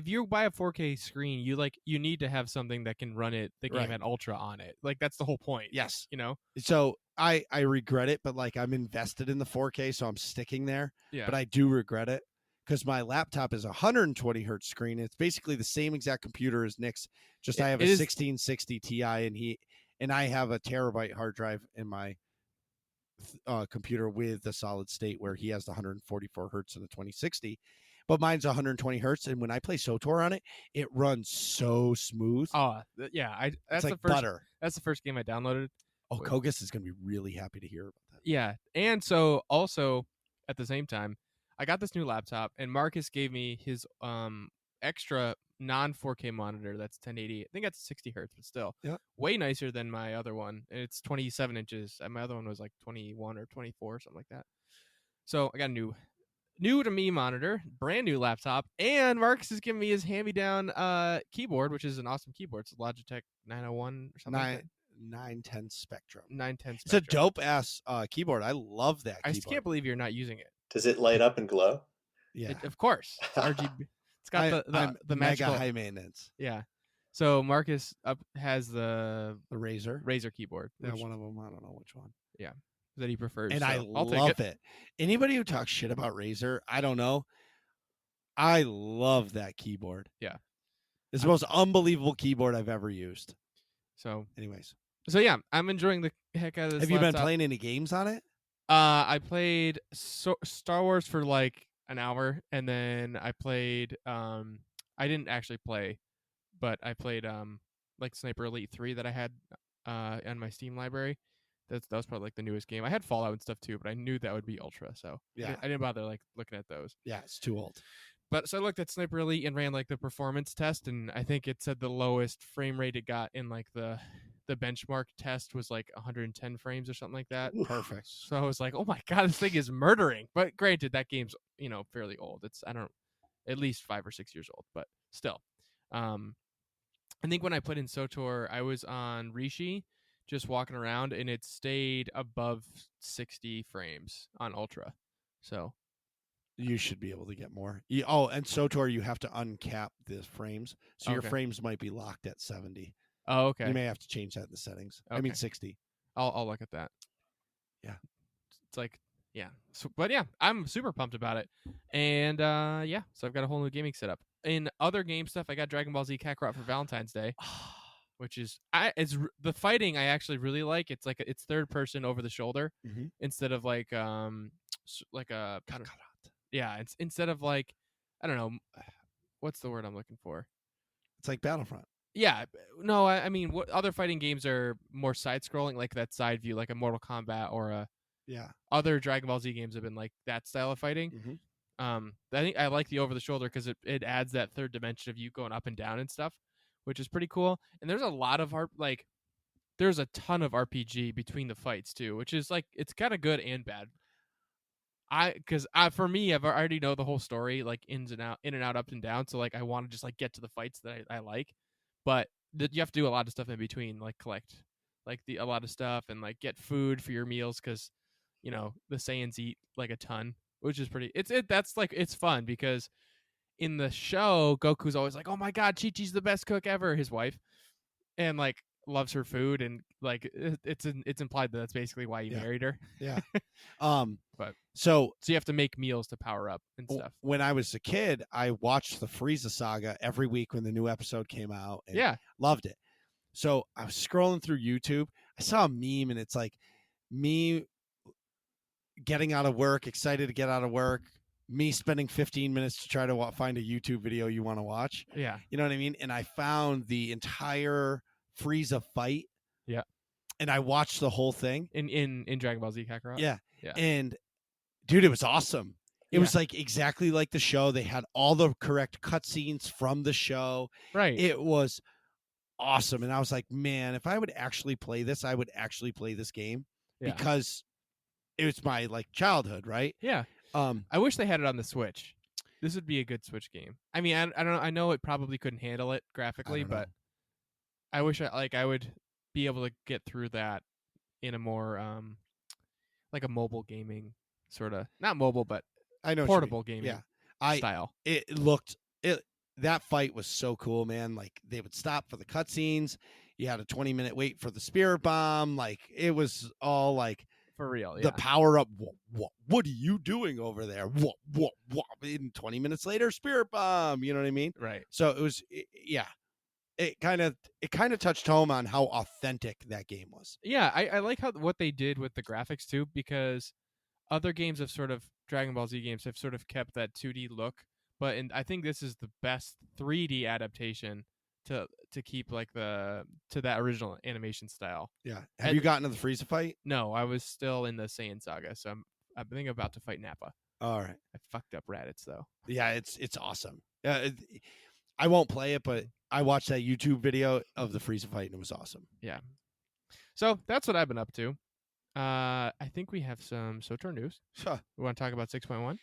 you buy a 4K screen, you need to have something that can run the game Right. at Ultra on it. Like that's the whole point. Yes. You know? So I regret it, but like I'm invested in the 4K, so I'm sticking there. Yeah. But I do regret it because my laptop is a 120 hertz screen. It's basically the same exact computer as Nick's. Just I have a 1660 Ti, and I have a terabyte hard drive in my computer with the solid state, where he has the 144 hertz and the 2060. But mine's 120 hertz, and when I play SOTOR on it, it runs so smooth. Oh, yeah. It's like butter. That's the first game I downloaded. Oh, Kogus is going to be really happy to hear about that. Yeah, and so also at the same time, I got this new laptop, and Marcus gave me his extra non 4K monitor that's 1080. I think that's 60 hertz, but still, way nicer than my other one. And it's 27 inches, and my other one was like 21 or 24, something like that. So I got a new to me monitor, brand new laptop, and Marcus is giving me his hand-me-down keyboard, which is an awesome keyboard. It's a Logitech 901 or something like that. 910 Spectrum. 910 Spectrum. It's a dope ass keyboard. I love that. I just can't believe you're not using it. Does it light up and glow? Yeah, of course. It's RGB. It's got the magical mega high maintenance. Yeah. So Marcus has the Razer keyboard. Yeah, one of them. I don't know which one. Yeah, that he prefers. And so I I'll love take it. Anybody who talks shit about Razer, I don't know. I love that keyboard. Yeah, it's the most unbelievable keyboard I've ever used. So, anyways. So yeah, I'm enjoying the heck out of this. Have you been playing any games on it? I played Star Wars for like an hour, and then I played. I didn't actually play, but I played like Sniper Elite 3 that I had on my Steam library. That was probably like the newest game. I had Fallout and stuff too, but I knew that would be Ultra, so yeah, I didn't bother like looking at those. Yeah, it's too old. But so I looked at Sniper Elite and ran like the performance test, and I think it said the lowest frame rate it got in like the benchmark test was like 110 frames or something like that. Perfect. So I was like, oh my god, this thing is murdering. But granted, that game's fairly old. It's at least 5 or 6 years old, but still. I think when I put in SOTOR, I was on Rishi, just walking around, and it stayed above 60 frames on Ultra. So you should be able to get more. And SOTOR, you have to uncap the frames, so your frames might be locked at 70. Oh, okay. You may have to change that in the settings. Okay. I mean 60. I'll look at that. Yeah. It's like, yeah. So, but yeah, I'm super pumped about it. And yeah, so I've got a whole new gaming setup. In other game stuff, I got Dragon Ball Z Kakarot for Valentine's Day, which is it's the fighting I actually really like. It's like it's third person over the shoulder instead of like a Kakarot. Yeah, it's instead of like, I don't know, what's the word I'm looking for? It's like Battlefront. Yeah, no, I mean, what other fighting games are more side-scrolling, like that side view, like a Mortal Kombat or a other Dragon Ball Z games have been like that style of fighting. I think I like the over the shoulder because it adds that third dimension of you going up and down and stuff, which is pretty cool. And there's a lot of there's a ton of RPG between the fights too, which is like it's kind of good and bad. Because for me, I've already know the whole story, like in and out, up and down. So like I want to just like get to the fights that I like. But you have to do a lot of stuff in between, like collect like a lot of stuff and like get food for your meals because the Saiyans eat like a ton, which is pretty. It's fun because in the show Goku's always like, oh my god, Chi-Chi's the best cook ever, his wife, and like loves her food, and like it's implied that that's basically why he married her. Yeah. But so you have to make meals to power up and stuff. When I was a kid, I watched the Frieza saga every week when the new episode came out. And loved it. So I was scrolling through YouTube. I saw a meme, and it's like me getting out of work, excited to get out of work, me spending 15 minutes to try to find a YouTube video you want to watch. Yeah. You know what I mean? And I found the entire Frieza fight. Yeah. And I watched the whole thing. In Dragon Ball Z Kakarot? Yeah. And dude, it was awesome. It was like exactly like the show. They had all the correct cutscenes from the show. Right. It was awesome. And I was like, man, if I would actually play this, I would actually play this game because it was my like childhood, right? Yeah. I wish they had it on the Switch. This would be a good Switch game. I mean, I don't know. I know it probably couldn't handle it graphically, but I wish I would be able to get through that in a more like a mobile gaming sort of, not mobile, but I know what you mean. portable gaming Yeah, style. it looked it. That fight was so cool, man. Like they would stop for the cutscenes. You had a 20-minute wait for the spirit bomb. Like it was all like For real, the yeah. power up. What are you doing over there? What? And 20 minutes later, spirit bomb. You know what I mean? Right. So it was, yeah. It kind of touched home on how authentic that game was. Yeah, I like what they did with the graphics too, because other games have sort of, Dragon Ball Z games have sort of kept that 2D look, but I think this is the best 3D adaptation to keep like to that original animation style. Yeah. Have you gotten to the Frieza fight? No, I was still in the Saiyan saga, so I think I'm about to fight Nappa. All right. I fucked up Raditz though. Yeah, it's awesome. I won't play it, but I watched that YouTube video of the Frieza fight and it was awesome. Yeah. So that's what I've been up to. I think we have some SOTOR news. Huh. We want to talk about 6.1?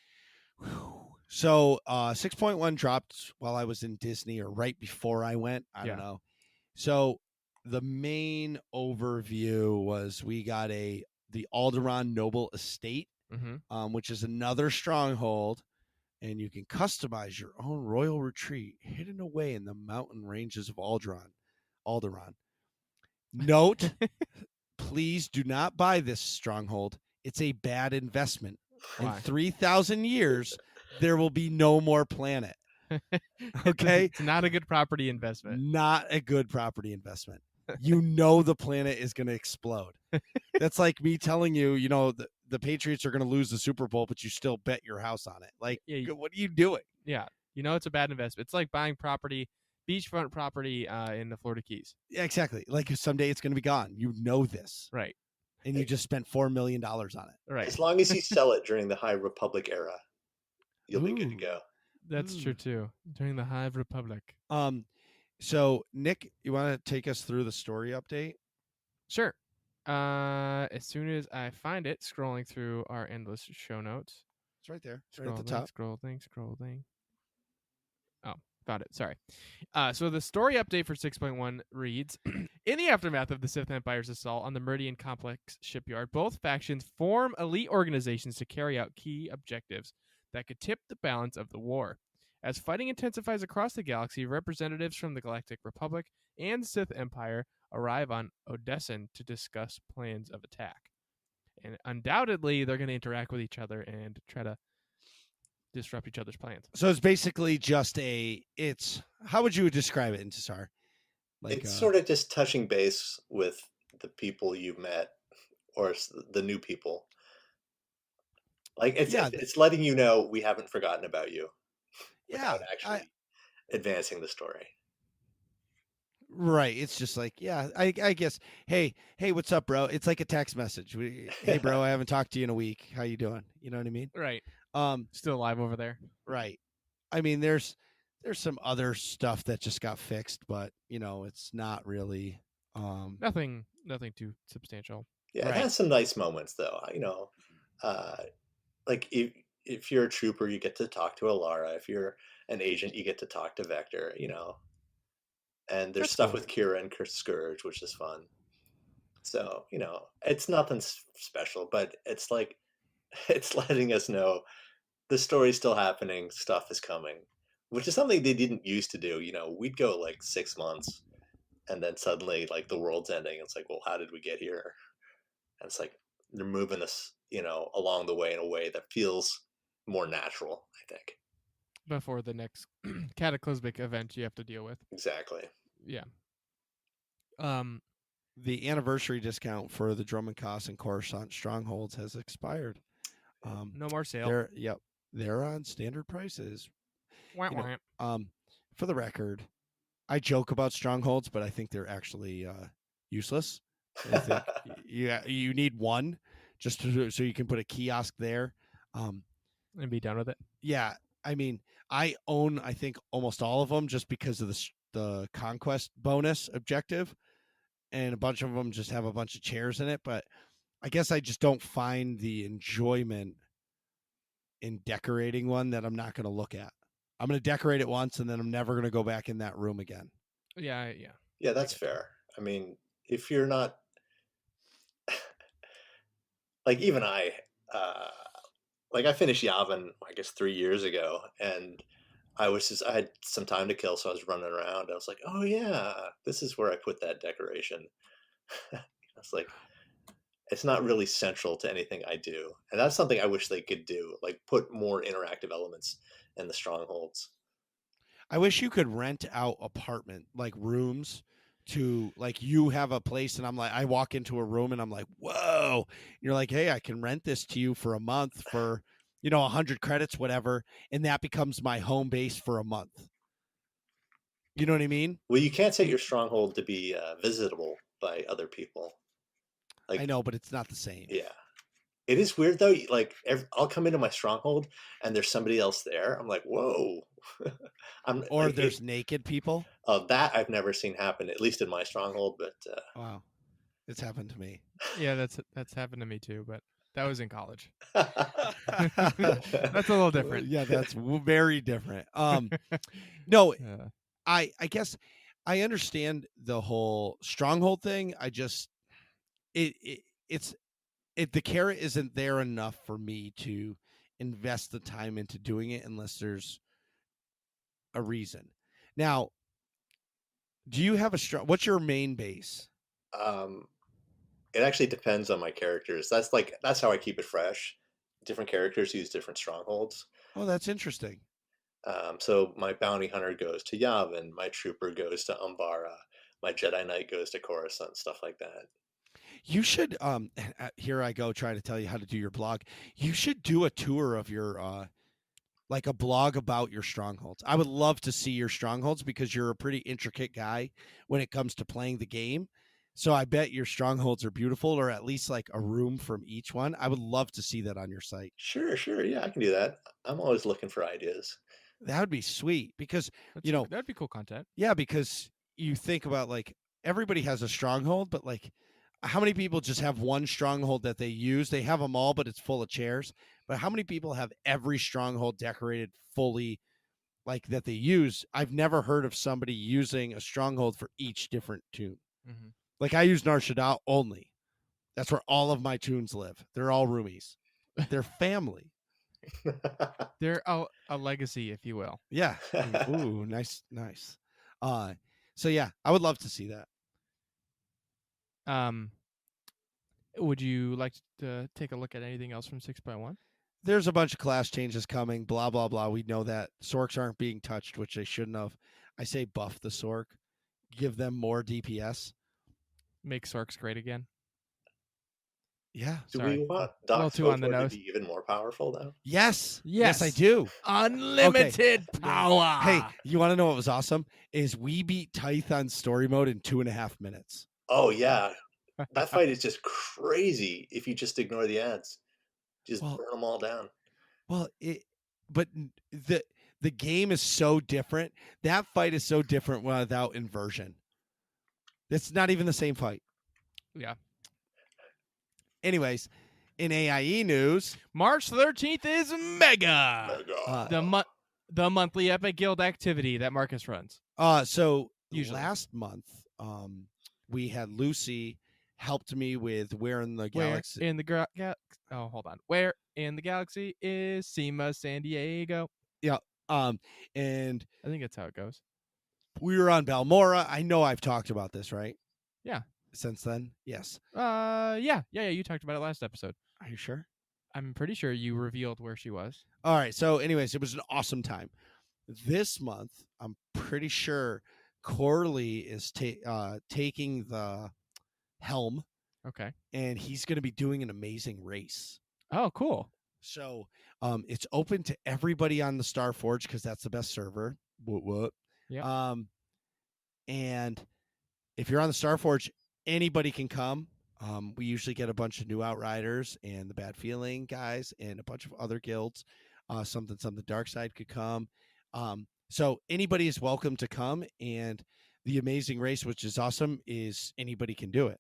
So 6.1 dropped while I was in Disney or right before I went. I don't know. So the main overview was we got the Alderaan Noble Estate, which is another stronghold, and you can customize your own royal retreat hidden away in the mountain ranges of Alderaan. Note, please do not buy this stronghold. It's a bad investment. Why? In 3,000 years, there will be no more planet. Okay? It's not a good property investment. Not a good property investment. You know the planet is going to explode. That's like me telling you, the Patriots are going to lose the Super Bowl, but you still bet your house on it. Like, what are you doing? Yeah. It's a bad investment. It's like buying property, beachfront property in the Florida Keys. Yeah, exactly. Like someday it's going to be gone. You know this. Right. And you just spent $4 million on it. Right. As long as you sell it during the High Republic era, you'll be good to go. That's true too. During the High Republic. So Nick, you want to take us through the story update? Sure. As soon as I find it, scrolling through our endless show notes. It's right there. It's right at the top. Scrolling. Oh, found it. Sorry. So the story update for 6.1 reads, in the aftermath of the Sith Empire's assault on the Meridian Complex shipyard, both factions form elite organizations to carry out key objectives that could tip the balance of the war. As fighting intensifies across the galaxy, representatives from the Galactic Republic and Sith Empire arrive on Odessen to discuss plans of attack. And undoubtedly, they're going to interact with each other and try to disrupt each other's plans. So it's basically just how would you describe it, Intisar? Like, it's sort of just touching base with the people you've met or the new people. Like, it's letting you know we haven't forgotten about you without actually advancing the story. Right. It's just like, I guess, hey, what's up, bro? It's like a text message. Hey, bro, I haven't talked to you in a week. How you doing? You know what I mean? Right. Still alive over there. Right. I mean, there's some other stuff that just got fixed, but it's not really nothing too substantial. Yeah, it has some nice moments though. Like if you're a trooper, you get to talk to Alara. If you're an agent, you get to talk to Vector. And there's stuff with Kira and Scourge, which is fun. So it's nothing special, but it's like it's letting us know the story's still happening, stuff is coming, which is something they didn't used to do. We'd go like 6 months, and then suddenly like the world's ending. It's like, well, how did we get here? And it's like they're moving us, along the way in a way that feels more natural, I think. Before the next cataclysmic event you have to deal with. Exactly. Yeah. The anniversary discount for the Drummond Koss and Coruscant strongholds has expired. No more sale. They're on standard prices. Wah, wah. For the record, I joke about strongholds, but I think they're actually useless. I think you need one just so you can put a kiosk there and be done with it. Yeah, I mean, I own I think almost all of them just because of the conquest bonus objective, and a bunch of them just have a bunch of chairs in it. But I guess I just don't find the enjoyment in decorating one that I'm not going to look at. I'm going to decorate it once, and then I'm never going to go back in that room again. Yeah. Yeah, that's fair. I mean, if you're not, like even uh, I finished Yavin, I guess 3 years ago, and I had some time to kill, so I was running around. I was like, oh yeah, this is where I put that decoration. It's like it's not really central to anything I do, and that's something I wish they could do, like put more interactive elements in the strongholds. I wish you could rent out apartment like rooms to like you have a place and I'm like I walk into a room and I'm like, whoa. You're like, hey, I can rent this to you for a month for 100 credits, whatever, and that becomes my home base for a month. You know what I mean? Well, you can't set your stronghold to be visitable by other people. I Like, know, but it's not the same. yeah, it is weird though. Like, I'll come into my stronghold and there's somebody else there. I'm like, whoa. I'm Or like, there's naked people. that I've never seen happen, at least in my stronghold. But Wow. It's happened to me. Yeah, that's happened to me too, but that was in college. Yeah, That's a little different. that's very different. No, Yeah. I guess I understand the whole stronghold thing. I just it's the carrot isn't there enough for me to invest the time into doing it unless there's a reason. Now, do you have a strong? What's your main base? um, it actually depends on my characters. That's how I keep it fresh. Different characters use different strongholds. Oh, that's interesting. So my bounty hunter goes to Yavin, my trooper goes to Umbara, my Jedi Knight goes to Coruscant, stuff like that. You should here I go trying to tell you how to do your blog. You should do a tour of your like a blog about your strongholds. I would love to see your strongholds because you're a pretty intricate guy when it comes to playing the game. So I bet your strongholds are beautiful, or at least like a room from each one. I would love to see that on your site. Sure, sure, yeah, I can do that. I'm always looking for ideas. That would be sweet because, That's that'd be cool content. yeah, because you think about like everybody has a stronghold, but like how many people just have one stronghold that they use? They have them all, but it's full of chairs. But how many people have every stronghold decorated fully like that they use? I've never heard of somebody using a stronghold for each different tune. Mm-hmm. Like I use Nar Shaddaa only. That's where all of my tunes live. They're all roomies. They're family. They're a legacy, if you will. Yeah. Ooh, nice, nice. So yeah, I would love to see that. Would you like to take a look at anything else from 6.1? There's a bunch of class changes coming, blah, blah, blah. We know that. Sorks aren't being touched, which they shouldn't have. I say buff the Sork, give them more DPS. Make Sorks great again. Yeah. Do Sorry. we want A little Doc too on the Sotor to nose. be even more powerful now? Yes. Yes. Yes, I do. Unlimited power. Hey, you want to know what was awesome? Is we beat Tithe on story mode in 2.5 minutes. Oh yeah, that fight is just crazy if you just ignore the ads. Just Well, burn them all down. Well, the game is so different. That fight is so different without inversion. It's not even the same fight. Yeah. Anyways, in AIE news, March 13th is Mega. Mega. The monthly Epic Guild activity that Marcus runs. So Usually. last month, we had Lucy helped me with Where in the Galaxy. Where in the hold on. Where in the galaxy is SEMA San Diego? Yeah. And I think that's how it goes. we were on Balmora. I know I've talked about this, right? Yeah. Since then, yes. Yeah. You talked about it last episode. Are you sure? I'm pretty sure you revealed where she was. All right. So, anyways, it was an awesome time. This month, I'm pretty sure Corley is taking the helm. Okay. And he's going to be doing an amazing race. Oh, cool. So it's open to everybody on the Starforge because that's the best server. What? Yeah. And if you're on the Starforge, anybody can come. We usually get a bunch of new Outriders and the Bad Feeling guys and a bunch of other guilds. Something Dark Side could come. So anybody is welcome to come. And the amazing race, which is awesome, is anybody can do it.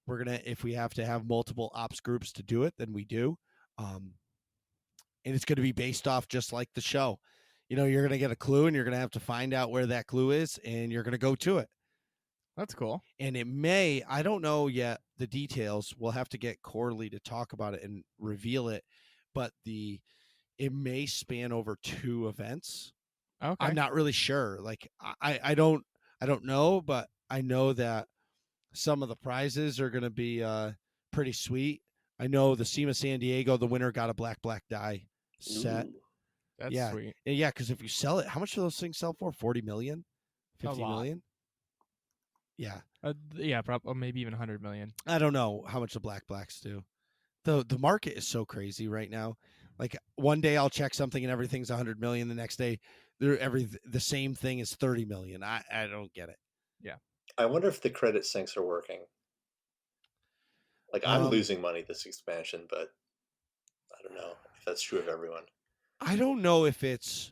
We're going to, if we have to have multiple ops groups to do it, then we do. And it's going to be based off just like the show. You're going to get a clue and you're going to have to find out where that clue is and you're going to go to it. That's cool. And it may, I don't know yet the details. We'll have to get Corley to talk about it and reveal it, but it may span over 2 events. Okay. I'm not really sure. Like I don't know, but I know that some of the prizes are going to be pretty sweet. I know the SEMA San Diego, the winner got a black die set. Ooh. That's yeah. sweet. Yeah, because if you sell it, how much do those things sell for? 40 million? 50 lot. million? Yeah. Yeah, probably maybe even 100 million. I don't know how much the blacks do. The market is so crazy right now. Like one day I'll check something and everything's 100 million. The next day, the same thing is 30 million. I don't get it. Yeah. I wonder if the credit sinks are working. Like I'm losing money this expansion, but I don't know if that's true of everyone. I don't know if it's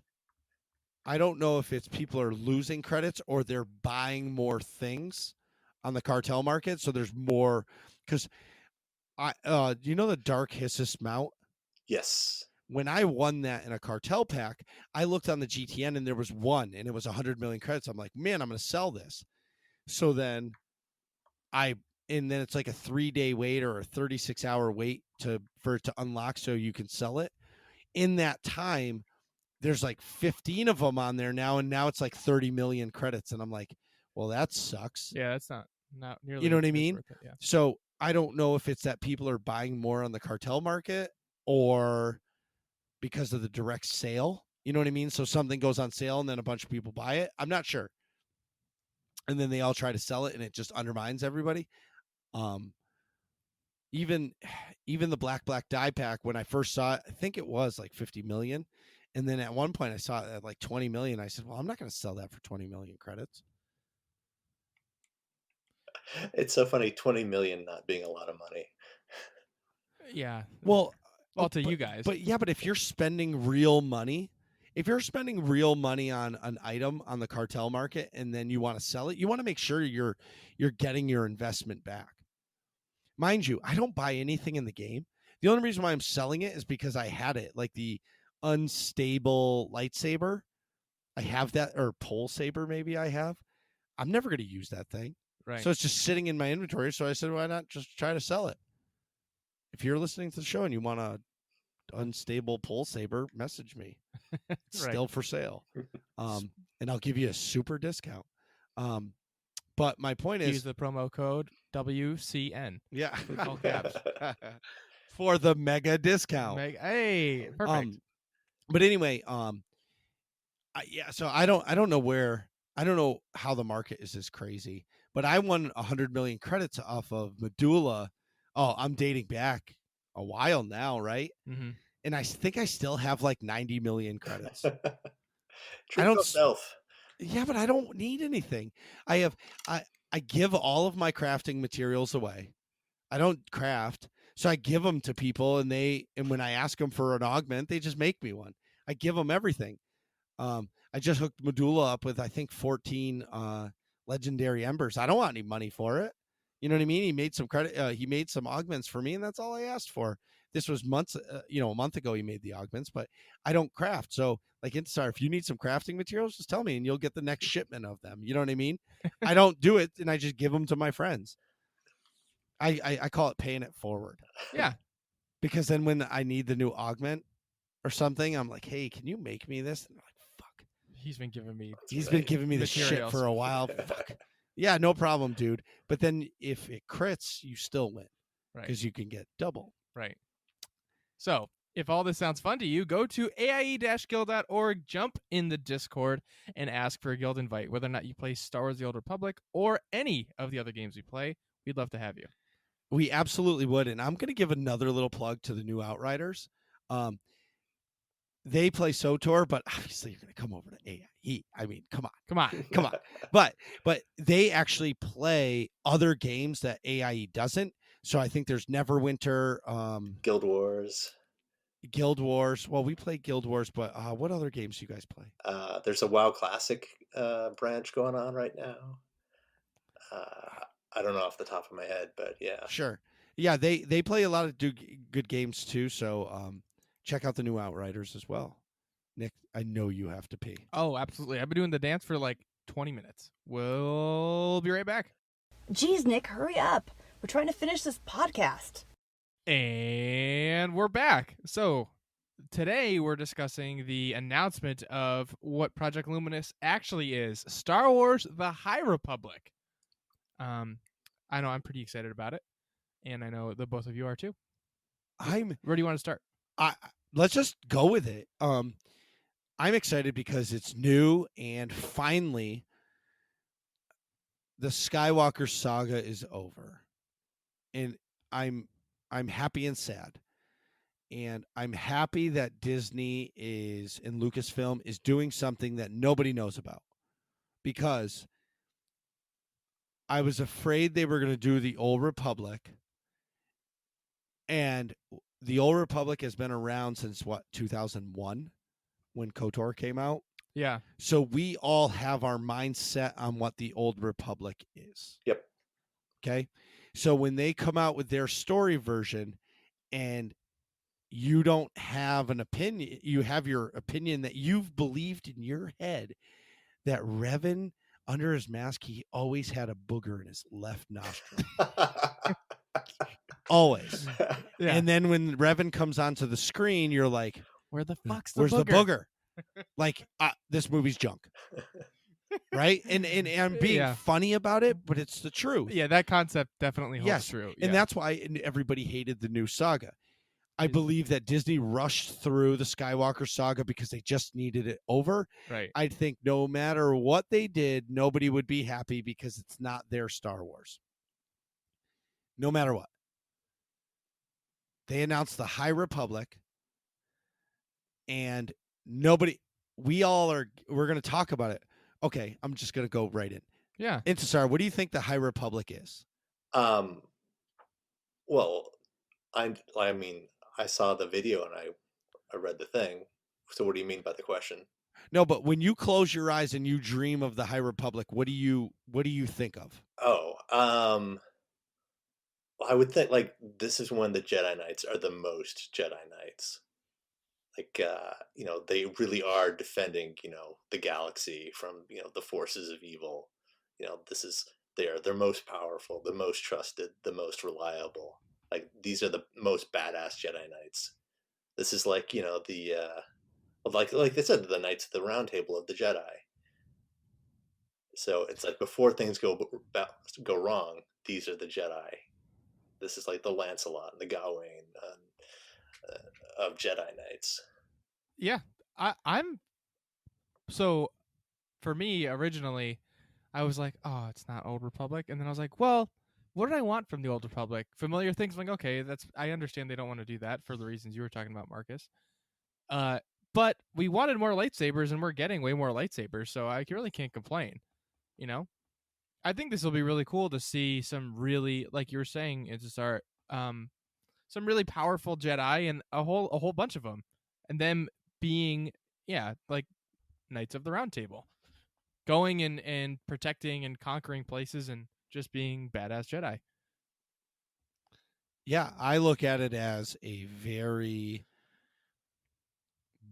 people are losing credits or they're buying more things on the cartel market. So there's more because you know the Dark Hissus mount? Yes. When I won that in a cartel pack, I looked on the GTN and there was one and it was 100 million credits. I'm like, man, I'm going to sell this. So then and then it's like a 3-day wait or a 36-hour wait for it to unlock so you can sell it. In that time, there's like 15 of them on there now, and now it's like 30 million credits. And I'm like, well, that sucks. Yeah, that's not nearly. You know what I mean? Worth it, yeah. So I don't know if it's that people are buying more on the cartel market or because of the direct sale. You know what I mean? So something goes on sale and then a bunch of people buy it. I'm not sure. And then they all try to sell it and it just undermines everybody. Even the black die pack, when I first saw it, I think it was like 50 million. And then at one point I saw it at like 20 million. I said, well, I'm not going to sell that for 20 million credits. It's so funny, 20 million not being a lot of money. Yeah. Well, to you guys. But if you're spending real money, on an item on the cartel market and then you want to sell it, you want to make sure you're getting your investment back. Mind you, I don't buy anything in the game. The only reason why I'm selling it is because I had it, like the unstable lightsaber. I have that, or pole saber maybe I have. I'm never going to use that thing. Right. So it's just sitting in my inventory. So I said, why not just try to sell it? If you're listening to the show and you want a unstable pole saber, message me. It's still for sale. And I'll give you a super discount. But my point is, use the promo code WCN. Yeah. All caps. For the mega discount. Hey, perfect. But anyway, so I don't know how the market is this crazy, but I won 100 million credits off of Medulla. Oh, I'm dating back a while now, right? Mm-hmm. And I think I still have like 90 million credits. Treat yourself. Yeah, but I don't need anything. I give all of my crafting materials away. I don't craft, so I give them to people, and when I ask them for an augment, they just make me one. I give them everything. I just hooked Medulla up with, I think, 14 legendary embers. I don't want any money for it. You know what I mean? He made some credit. He made some augments for me, and that's all I asked for. This was months, a month ago. He made the augments, but I don't craft. So, like Intisar, if you need some crafting materials, just tell me, and you'll get the next shipment of them. You know what I mean? I don't do it, and I just give them to my friends. I call it paying it forward. Yeah, because then when I need the new augment or something, I'm like, hey, can you make me this? And they're like, fuck. He's been giving me the shit for a while. Fuck. Yeah, no problem, dude. But then if it crits, you still win. Right. Because you can get double. Right. So if all this sounds fun to you, go to aie-guild.org, jump in the Discord, and ask for a guild invite. Whether or not you play Star Wars The Old Republic or any of the other games we play, we'd love to have you. We absolutely would. And I'm going to give another little plug to the new Outriders. They play SOTOR, but obviously you're going to come over to AIE. I mean, come on. But they actually play other games that AIE doesn't. So I think there's Neverwinter. Guild Wars. Well, we play Guild Wars, but what other games do you guys play? There's a WoW Classic branch going on right now. I don't know off the top of my head, but yeah. Sure. Yeah, they play a lot of good games too, so check out the new Outriders as well. Nick, I know you have to pee. Oh, absolutely. I've been doing the dance for like 20 minutes. We'll be right back. Geez, Nick, hurry up. We're trying to finish this podcast. And we're back. So today we're discussing the announcement of what Project Luminous actually is. Star Wars: The High Republic. I know I'm pretty excited about it, and I know the both of you are too. Where do you want to start? Let's just go with it. I'm excited because it's new, and finally the Skywalker saga is over. And I'm happy and sad. And I'm happy that Disney is and Lucasfilm is doing something that nobody knows about. Because I was afraid they were going to do the Old Republic. And the Old Republic has been around since 2001 when KOTOR came out. Yeah. So we all have our mindset on what the Old Republic is. Yep. Okay. So when they come out with their story version and you don't have an opinion, you have your opinion that you've believed in your head that Revan, under his mask, he always had a booger in his left nostril. Always. Yeah. And then when Revan comes onto the screen, you're like, Where the fuck's where's the booger? Like, this movie's junk. Right? And I'm being funny about it, but it's the truth. Yeah, that concept definitely holds true. And that's why everybody hated the new saga. I believe that Disney rushed through the Skywalker saga because they just needed it over. Right. I think no matter what they did, nobody would be happy because it's not their Star Wars. No matter what. They announced the High Republic, and we're going to talk about it. Okay, I'm just going to go right in. Yeah. Intisar, what do you think the High Republic is? Well, I mean, I saw the video and I read the thing. So what do you mean by the question? No, but when you close your eyes and you dream of the High Republic, what do you think of? Oh, I would think like this is when the Jedi Knights are the most Jedi Knights. Like, they really are defending, the galaxy from, the forces of evil. They're most powerful, the most trusted, the most reliable. Like, these are the most badass Jedi Knights. This is like, like they said, the Knights of the Round Table of the Jedi. So it's like before things go wrong, these are the Jedi. This is like the Lancelot and the Gawain of Jedi Knights. Yeah, I'm. So, for me, originally, I was like, oh, it's not Old Republic. And then I was like, well, what did I want from the Old Republic? Familiar things. I'm like, okay, I understand they don't want to do that for the reasons you were talking about, Marcus. But we wanted more lightsabers, and we're getting way more lightsabers, so I really can't complain. I think this will be really cool to see some really, like you were saying, some really powerful Jedi and a whole bunch of them, and them being like Knights of the Round Table, going and protecting and conquering places and just being badass Jedi. Yeah, I look at it as a very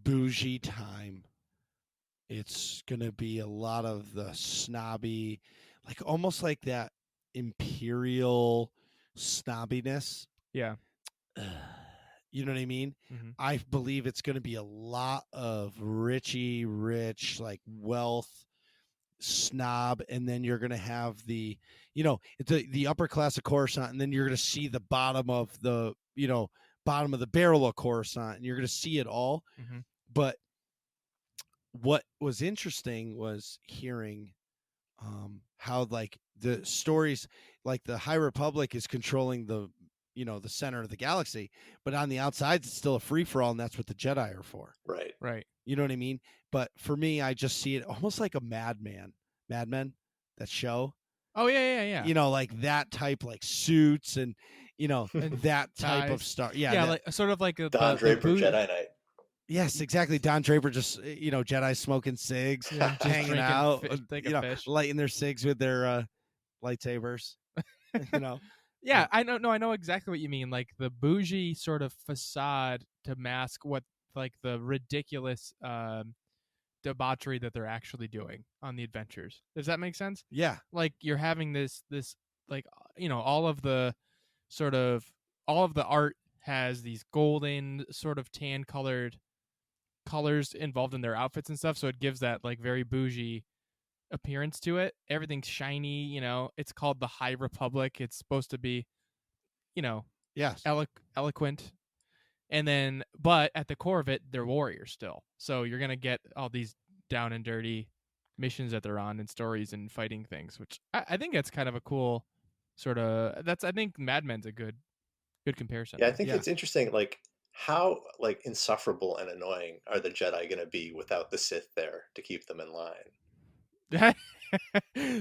bougie time. It's going to be a lot of the snobby, like almost like that imperial snobbiness. Yeah. You know what I mean? Mm-hmm. I believe it's going to be a lot of rich, like wealth snob, and then you're going to have the upper class of Coruscant, and then you're going to see the bottom of the barrel of Coruscant, and you're going to see it all. Mm-hmm. But what was interesting was hearing how like the stories, like the High Republic is controlling the center of the galaxy, but on the outside it's still a free for all, and that's what the Jedi are for. Right. You know what I mean? But for me, I just see it almost like a Mad Men, that show. Oh yeah. Like that type, like suits and that type of ties. star. Yeah, like sort of like a Don Draper Jedi Knight. Yes, exactly. Don Draper just Jedi smoking cigs, just hanging out, fish. lighting their cigs with their lightsabers. Yeah, I know exactly what you mean. Like the bougie sort of facade to mask what like the ridiculous debauchery that they're actually doing on the adventures. Does that make sense? Yeah. Like you're having this like all of the art has these golden sort of tan colored colors involved in their outfits and stuff, so it gives that like very bougie appearance to it. Everything's shiny, it's called the High Republic. It's supposed to be, Yes. eloquent. And then, but at the core of it, they're warriors still. So you're going to get all these down and dirty missions that they're on and stories and fighting things, which I think that's kind of a cool I think Mad Men's a good comparison. Yeah, I there. think Yeah. it's interesting, like how like insufferable and annoying are the Jedi going to be without the Sith there to keep them in line?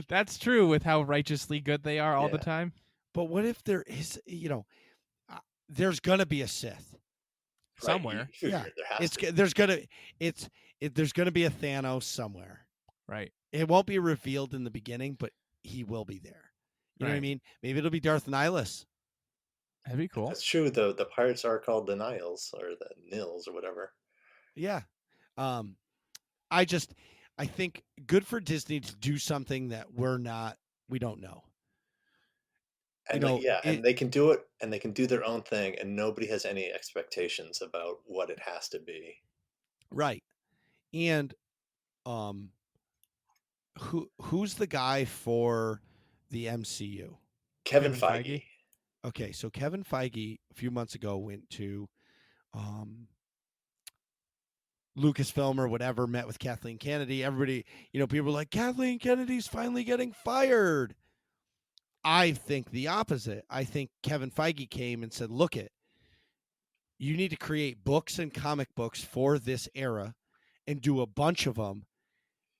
That's true with how righteously good they are all the Yeah. time. But what if there is, there's gonna be a Sith. Right, Somewhere. you figure Yeah. there has to be. There's gonna be a Thanos somewhere. Right. It won't be revealed in the beginning, but he will be there. You know what I Right. mean? Maybe it'll be Darth Nihilus. That'd be cool. That's true. The pirates are called the Niles or the Nils or whatever. Yeah. I think good for Disney to do something that we don't know. And and they can do it, and they can do their own thing, and nobody has any expectations about what it has to be. Right. And who's the guy for the MCU? Kevin Kevin Feige. Feige. Okay, so Kevin Feige a few months ago went to Lucasfilm or whatever, met with Kathleen Kennedy. Everybody, people were like, Kathleen Kennedy's finally getting fired. I think the opposite. I think Kevin Feige came and said, look you need to create books and comic books for this era and do a bunch of them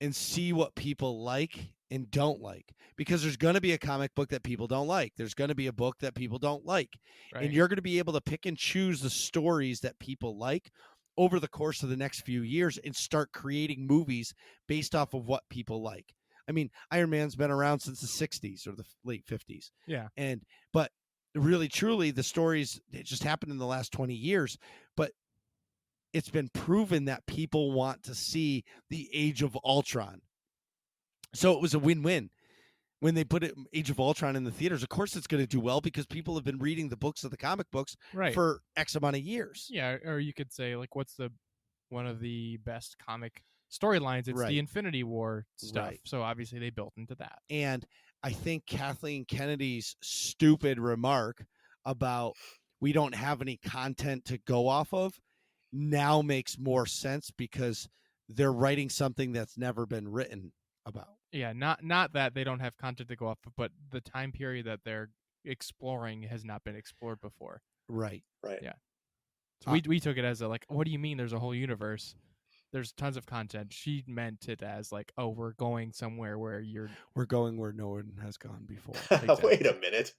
and see what people like and don't like. Because there's going to be a comic book that people don't like. There's going to be a book that people don't like. Right. And you're going to be able to pick and choose the stories that people like over the course of the next few years and start creating movies based off of what people like. I mean, Iron Man's been around since the 60s or the late 50s. Yeah. But really, truly, the stories, it just happened in the last 20 years. But it's been proven that people want to see the Age of Ultron. So it was a win-win. When they put Age of Ultron in the theaters, of course it's going to do well because people have been reading the books of the comic books Right. for X amount of years. Yeah, or you could say like, what's one of the best comic storylines? It's Right. the Infinity War stuff. Right. So obviously they built into that. And I think Kathleen Kennedy's stupid remark about we don't have any content to go off of now makes more sense because they're writing something that's never been written about. Yeah, not that they don't have content to go off of, but the time period that they're exploring has not been explored before. Right. Right. Yeah. So we took it as a like, what do you mean there's a whole universe? There's tons of content. She meant it as like, oh, we're going somewhere where we're going where no one has gone before. Wait a minute.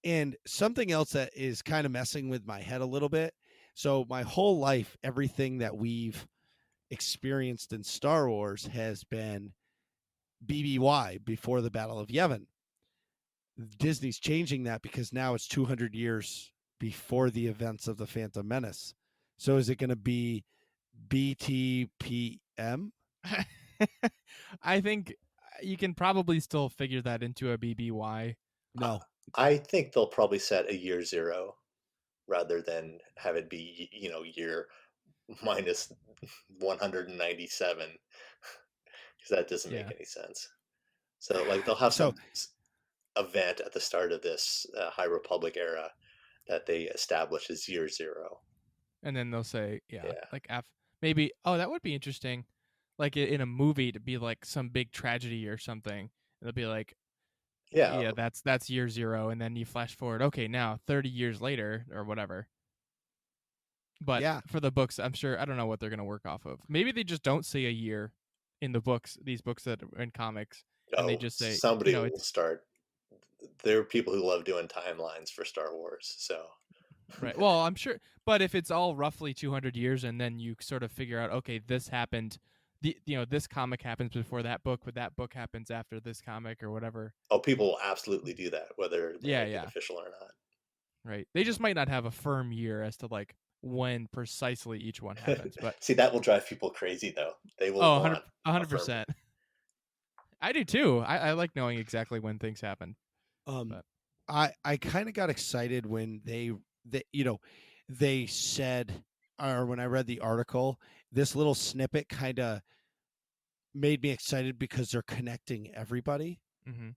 And something else that is kind of messing with my head a little bit. So my whole life, everything that we've experienced in Star Wars has been BBY, before the Battle of Yavin. Disney's changing that because now it's 200 years before the events of the Phantom Menace. So is it going to be BTPM? I think you can probably still figure that into a BBY. No. I think they'll probably set a year 0 rather than have it be, year minus 197, because that doesn't make any sense. So like they'll have some event at the start of this High Republic era that they establish as year 0. And then they'll say, like maybe, oh, that would be interesting. Like in a movie to be like some big tragedy or something. And they'll be like, yeah, that's year 0. And then you flash forward. Okay, now 30 years later or whatever. But for the books, I'm sure, I don't know what they're going to work off of. Maybe they just don't say a year in the books, these books that are in comics. And they just say, somebody will start. There are people who love doing timelines for Star Wars. So. Right. Well, I'm sure. But if it's all roughly 200 years and then you sort of figure out, okay, this happened. This comic happens before that book, but that book happens after this comic or whatever. Oh, people will absolutely do that, whether they make it official or not. Right. They just might not have a firm year as to like when precisely each one happens. But See, that will drive people crazy, though. They will 100%. want affirming. I do too. I like knowing exactly when things happen. But I kind of got excited when they they said, or when I read the article, this little snippet kind of made me excited because they're connecting everybody. mm-hmm.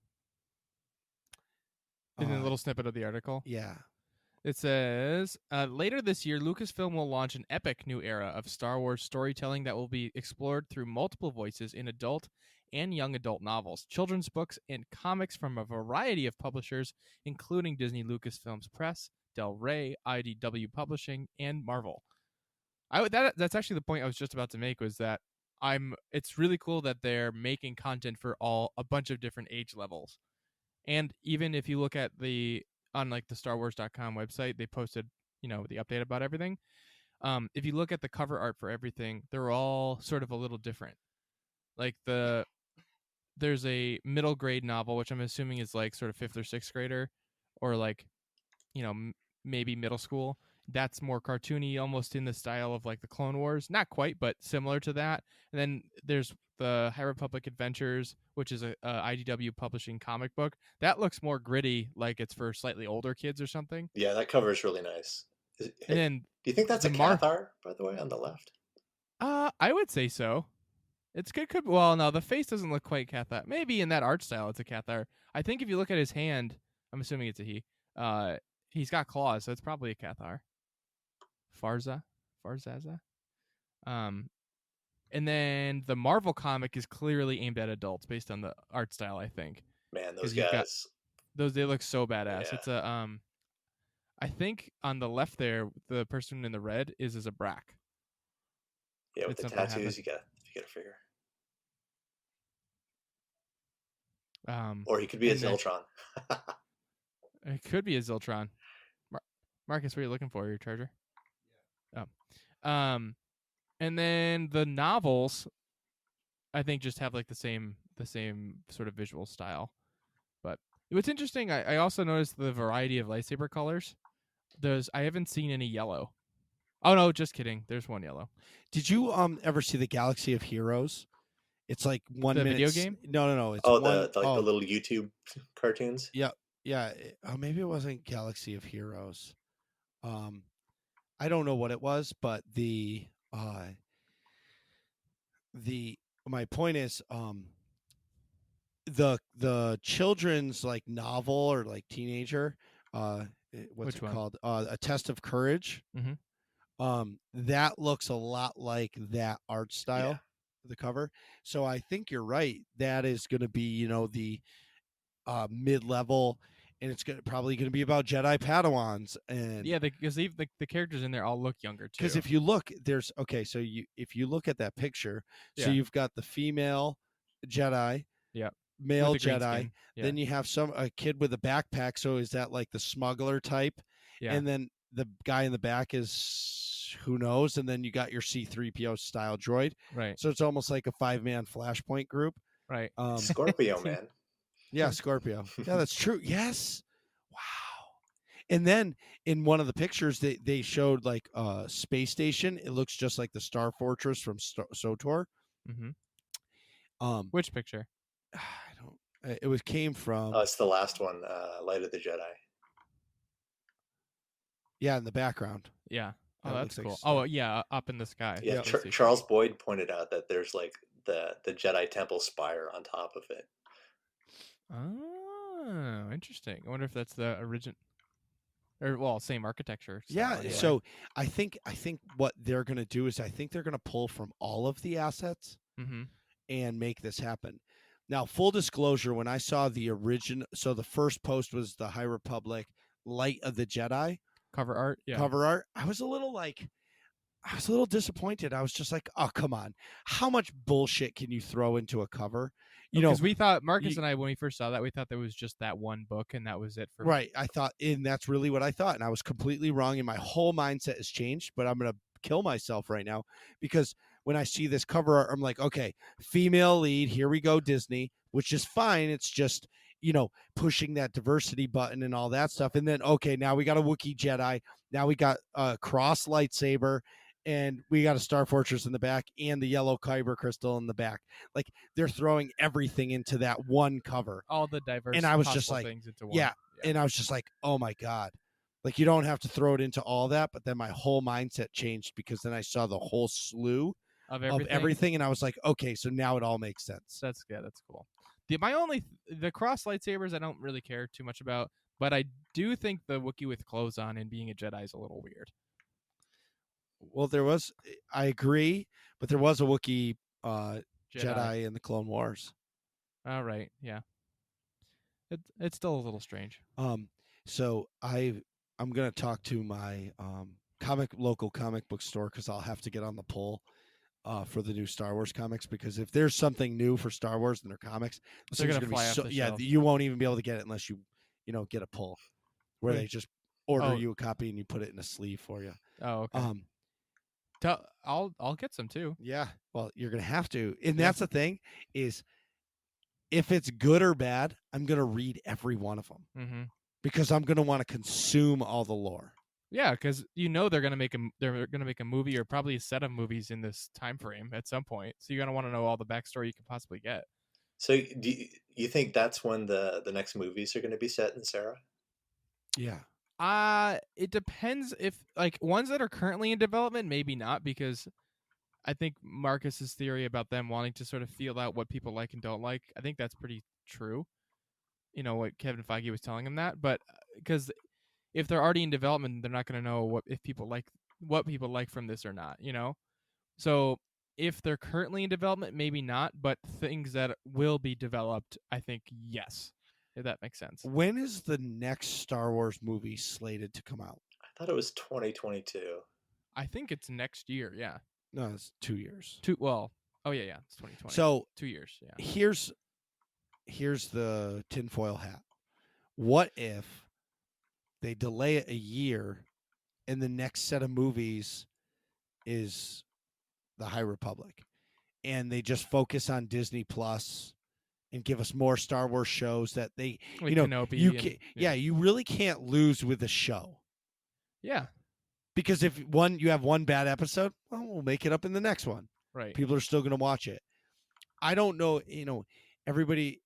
In a little snippet of the article. Yeah. It says, later this year, Lucasfilm will launch an epic new era of Star Wars storytelling that will be explored through multiple voices in adult and young adult novels, children's books, and comics from a variety of publishers, including Disney Lucasfilms Press, Del Rey, IDW Publishing, and Marvel. That's actually the point I was just about to make, was that it's really cool that they're making content for a bunch of different age levels. And even if you look at on like the StarWars.com website, they posted, the update about everything. If you look at the cover art for everything, they're all sort of a little different. Like there's a middle grade novel, which I'm assuming is like sort of 5th or 6th grader, or like, maybe middle school. That's more cartoony, almost in the style of like the Clone Wars. Not quite, but similar to that. And then there's the High Republic Adventures, which is a IDW publishing comic book. That looks more gritty, like it's for slightly older kids or something. Yeah, that cover is really nice. And then, do you think that's a Cathar, by the way, on the left? I would say so. It's good. Well, no, the face doesn't look quite Cathar. Maybe in that art style, it's a Cathar. I think if you look at his hand, I'm assuming it's a he. He's got claws, so it's probably a Cathar. Farzaza. And then the Marvel comic is clearly aimed at adults based on the art style, I think. Man, those guys. They look so badass. Yeah. It's I think on the left there, the person in the red is a Brack. Yeah, with the tattoos, you gotta figure. Or he could be a Ziltron. It could be a Ziltron. Marcus, what are you looking for? Your charger? Yeah. Oh. And then the novels, I think, just have like the same sort of visual style. But what's interesting, I also noticed the variety of lightsaber colors. I haven't seen any yellow. Oh no, just kidding. There's one yellow. Did you ever see the Galaxy of Heroes? It's like 1 minute. Video game? No. It's the little YouTube cartoons. Yeah. Maybe it wasn't Galaxy of Heroes. I don't know what it was, but my point is, the children's like novel or like teenager, what's it called? A Test of Courage. Mm-hmm. That looks a lot like that art style, the cover. So I think you're right. That is going to be, the mid-level, and it's probably going to be about Jedi Padawans. And yeah, because the characters in there all look younger too. Because if you look, if you look at that picture, so you've got the female Jedi, male Jedi, then you have a kid with a backpack. So is that like the smuggler type? Yeah. And then the guy in the back is who knows, and then you got your C-3PO style droid. Right. So it's almost like a 5-man Flashpoint group. Right. Scorpio, man. Yeah, Scorpio. Yeah, that's true. Yes. Wow. And then in one of the pictures, they showed like a space station. It looks just like the Star Fortress from SOTOR. Mm-hmm. Which picture? I don't. It came from. Oh, it's the last one, Light of the Jedi. Yeah, in the background. Yeah. Oh, that's cool. Like oh, yeah, up in the sky. Yeah, Charles Boyd pointed out that there's like the Jedi Temple spire on top of it. Oh, interesting. I wonder if that's the original, or same architecture. Yeah. Anyway. So I think what they're going to do is I think they're going to pull from all of the assets and make this happen. Now, full disclosure, when I saw the original, so the first post was the High Republic Light of the Jedi cover art. Yeah. Cover art. I was a little disappointed. I was just like, oh, come on. How much bullshit can you throw into a cover? Because we thought, Marcus and I, when we first saw that, we thought there was just that one book and that was it for Right. I thought, and that's really what I thought. And I was completely wrong. And my whole mindset has changed, but I'm going to kill myself right now because when I see this cover art, I'm like, okay, female lead, here we go, Disney, which is fine. It's just, pushing that diversity button and all that stuff. And then, okay, now we got a Wookiee Jedi. Now we got a cross lightsaber, and we got a Star Fortress in the back and the yellow kyber crystal in the back. Like, they're throwing everything into that one cover. All the diverse And I was just possible like, things into one. yeah. And I was just like, oh my God. Like, you don't have to throw it into all that. But then my whole mindset changed, because then I saw the whole slew Of of everything, and I was like, okay, so now it all makes sense. That's cool. The cross lightsabers I don't really care too much about, but I do think the Wookiee with clothes on and being a Jedi is a little weird. Well, I agree, but there was a Wookiee Jedi in the Clone Wars. All right, yeah. It's still a little strange. So I'm gonna talk to my local comic book store, because I'll have to get on the poll for the new Star Wars comics, because if there's something new for Star Wars in their comics, they're gonna fly off the shelf. You won't even be able to get it unless you get a pull where Wait. they just order you a copy and you put it in a sleeve for you. Oh, okay. I'll get some too. Yeah, well, you're gonna have to, and that's the thing is, if it's good or bad, I'm gonna read every one of them, because I'm gonna want to consume all the lore. Yeah, because they're gonna make a movie, or probably a set of movies in this time frame at some point. So you're gonna want to know all the backstory you can possibly get. So do you think that's when the next movies are going to be set in Sarah? Yeah. It depends. If like ones that are currently in development, maybe not, because I think Marcus's theory about them wanting to sort of feel out what people like and don't like, I think that's pretty true. What Kevin Feige was telling him that, but because if they're already in development, they're not going to know what people like from this or not. So if they're currently in development, maybe not, but things that will be developed, I think yes. If that makes sense. When is the next Star Wars movie slated to come out? I thought it was 2022. I think it's next year. Yeah. No, it's 2 years. Oh yeah, it's 2020. So 2 years. Yeah. Here's the tinfoil hat. What if they delay it a year, and the next set of movies is the High Republic, and they just focus on Disney Plus and give us more Star Wars shows that they, Like Kenobi you really can't lose with a show. Yeah. Because if you have one bad episode, well, we'll make it up in the next one. Right. People are still going to watch it. I don't know, everybody.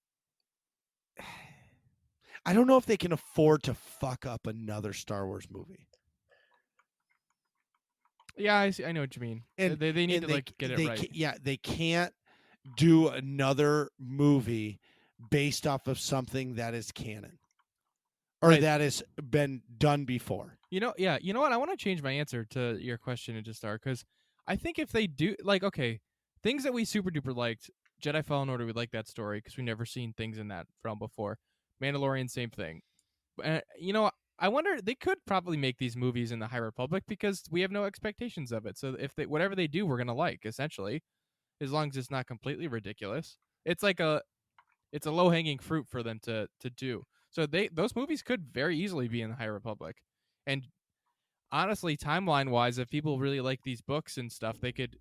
I don't know if they can afford to fuck up another Star Wars movie. Yeah, I know what you mean. And they need to get it right. They can't do another movie based off of something that is canon, or that has been done before. You know what? I want to change my answer to your question, Intisar, because I think if they do, things that we super duper liked, Jedi Fallen Order, we like that story because we've never seen things in that realm before. Mandalorian, same thing. I wonder, they could probably make these movies in the High Republic because we have no expectations of it. So if whatever they do, we're gonna like, essentially, as long as it's not completely ridiculous. It's a low hanging fruit for them to do. So those movies could very easily be in the High Republic. And honestly, timeline wise, if people really like these books and stuff, they could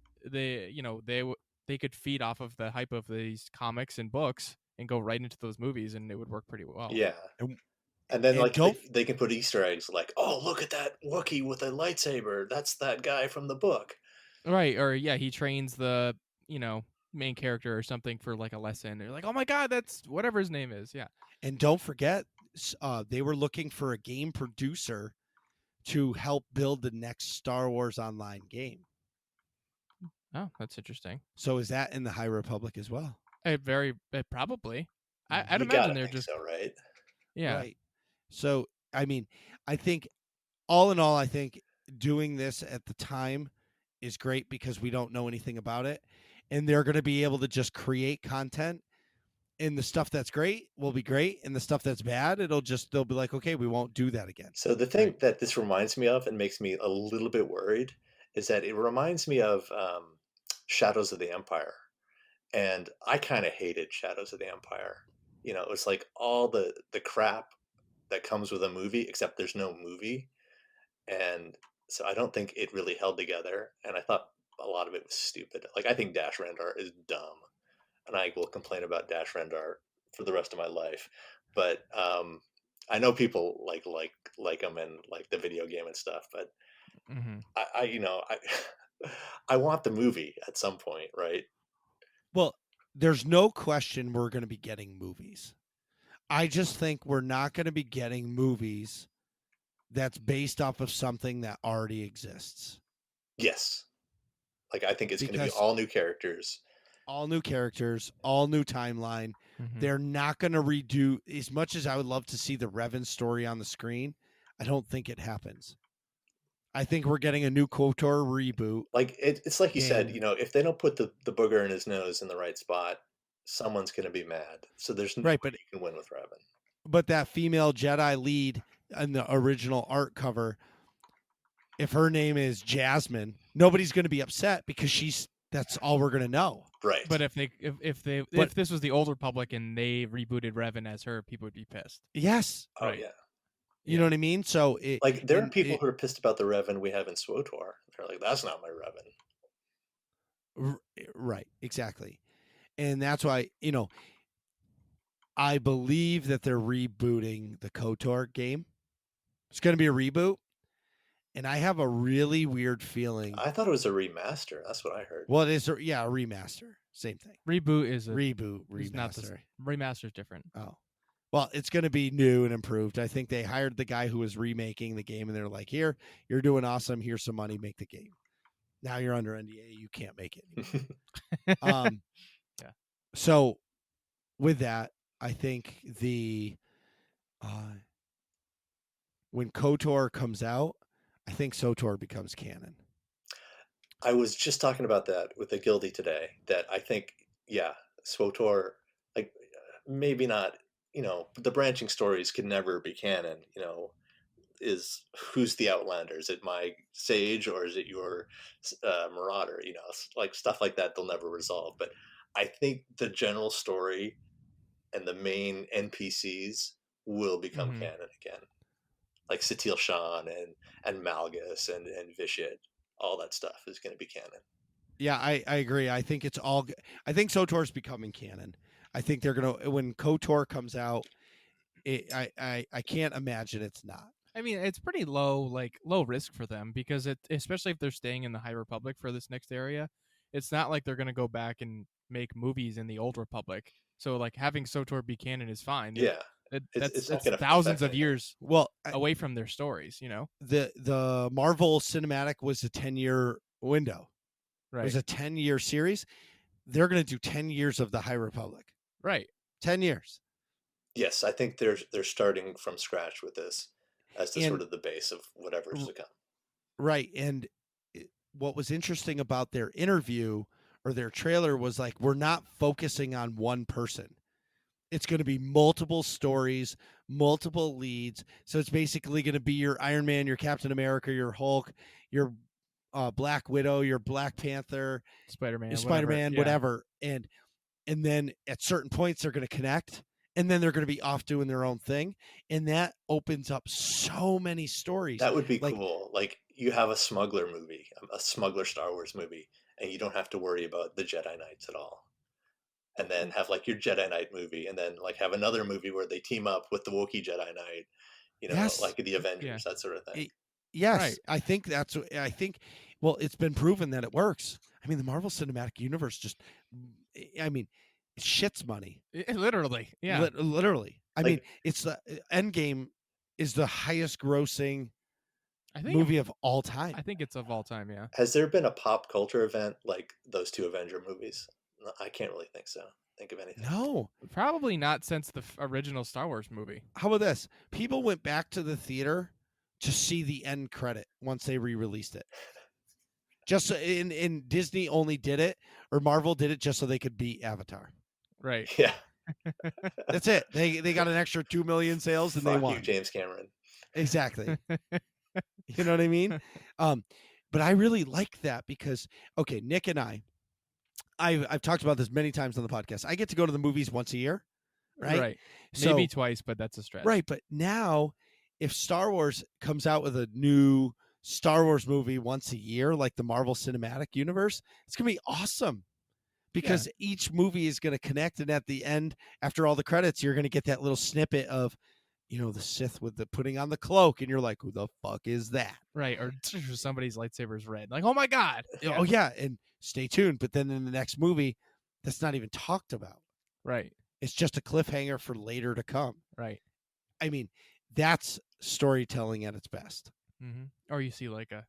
feed off of the hype of these comics and books and go right into those movies, and it would work pretty well. Yeah. And then they can put Easter eggs like, oh, look at that Wookiee with a lightsaber. That's that guy from the book. Right. Or he trains the, main character or something for like a lesson. They're like, oh my God, that's whatever his name is. Yeah. And don't forget, they were looking for a game producer to help build the next Star Wars online game. Oh, that's interesting. So is that in the High Republic as well? Probably. I'd imagine they're just so, right? Yeah. Right. So, I mean, I think all in all, I think doing this at the time is great because we don't know anything about it, and they're going to be able to just create content, and the stuff that's great will be great, and the stuff that's bad, they'll be like, okay, we won't do that again. So the thing that this reminds me of and makes me a little bit worried is that it reminds me of Shadows of the Empire. And I kind of hated Shadows of the Empire. It was like all the crap that comes with a movie, except there's no movie. And so I don't think it really held together. And I thought a lot of it was stupid. Like, I think Dash Rendar is dumb. And I will complain about Dash Rendar for the rest of my life. but I know people like them and like the video game and stuff. But Hmm. I you know, I I want the movie at some point, right? Well, there's no question we're going to be getting movies. I just think we're not going to be getting movies that's based off of something that already exists. Yes, like I think it's going to be Because all new characters. all new characters, all new timeline. Hmm. They're not going to redo, as much as I would love to see the Revan story on the screen. I don't think it happens. I think we're getting a new KOTOR reboot Like it's like you said, game. you know, if they don't put the booger in his nose in the right spot, someone's going to be mad. So there's no way Right, but you can win with Revan. that female Jedi lead in the original art cover, if her name is Jasmine, nobody's going to be upset because that's all we're going to know. Right. But if this was the Old Republic and they rebooted Revan as her, people would be pissed. Yes. Oh Right. yeah. You know what I mean? So Like there are people who are pissed about the Revan we have in SWOTOR. They're like, that's not my Revan. Right, exactly. And that's why, I believe that they're rebooting the KOTOR game. It's going to be a reboot. And I have a really weird feeling. I thought it was a remaster. That's what I heard. Well, it is, a remaster. Same thing. Reboot is a Reboot, is not the remaster. remaster is different. Oh. Well, it's going to be new and improved. I think they hired the guy who was remaking the game, and they're like, here, you're doing awesome. Here's some money. Make the game. Now you're under NDA. You can't make it anymore. Yeah. So with that, I think when KOTOR comes out, I think SWTOR becomes canon. I was just talking about that with the Guilty today, that I think, yeah, SWTOR, like maybe not, the branching stories can never be canon, is who's the Outlander? Is it my Sage or is it your Marauder? Like stuff like that they'll never resolve. But I think the general story and the main NPCs will become canon again. Like Satil Shan and Malgus and Vishit, all that stuff is going to be canon. Yeah, I agree. I think it's all. I think SWTOR is becoming canon. I think they're gonna when KOTOR comes out. I can't imagine it's not. I mean, it's pretty low risk for them because especially if they're staying in the High Republic for this next area, it's not like they're going to go back and make movies in the Old Republic. So like having SWTOR be canon is fine. Yeah. That's not gonna thousands of affect years away from their stories, The Marvel Cinematic was a 10-year window. Right. It was a 10-year series. They're going to do 10 years of the High Republic. Right. 10 years. Yes, I think they're starting from scratch with this as the sort of the base of whatever's to come. Right. And what was interesting about their interview or their trailer was like, we're not focusing on one person. It's going to be multiple stories, multiple leads. So it's basically going to be your Iron Man, your Captain America, your Hulk, your Black Widow, your Black Panther, Spider-Man, whatever. And then at certain points they're going to connect, and then they're going to be off doing their own thing, and that opens up so many stories. That would be cool. Like you have a smuggler movie, a smuggler Star Wars movie, and you don't have to worry about the Jedi Knights at all. And then have like your Jedi Knight movie, and then like have another movie where they team up with the Wookiee Jedi Knight, Yes. like the Avengers, that sort of thing. Yes, Right. I think well, it's been proven that it works. I mean, the Marvel Cinematic Universe it shits money. Literally. Yeah. Literally. I mean, it's the Endgame is the highest grossing movie of all time. I think it's of all time, yeah. Has there been a pop culture event like those two Avenger movies? I can't really think so. Think of anything. No. Probably not since the original Star Wars movie. How about this? People went back to the theater to see the end credit once they re-released it. Just in Disney only did it, or Marvel did it just so they could beat Avatar. Right. Yeah. That's it. They got an extra 2 million sales and they won. You, James Cameron. Exactly. You know what I mean? But I really like that because Nick and I've talked about this many times on the podcast. I get to go to the movies once a year, right? Right. Maybe twice, but that's a stretch. Right, but now if Star Wars comes out with a new Star Wars movie once a year, like the Marvel Cinematic Universe, it's going to be awesome because each movie is going to connect, and at the end, after all the credits, you're going to get that little snippet of, the Sith with the putting on the cloak, and you're like, who the fuck is that? Right, or somebody's lightsaber is red. Like, oh my god! Oh yeah, and stay tuned. But then in the next movie, that's not even talked about. Right. It's just a cliffhanger for later to come. Right. I mean, that's storytelling at its best. Mm-hmm. Or you see like a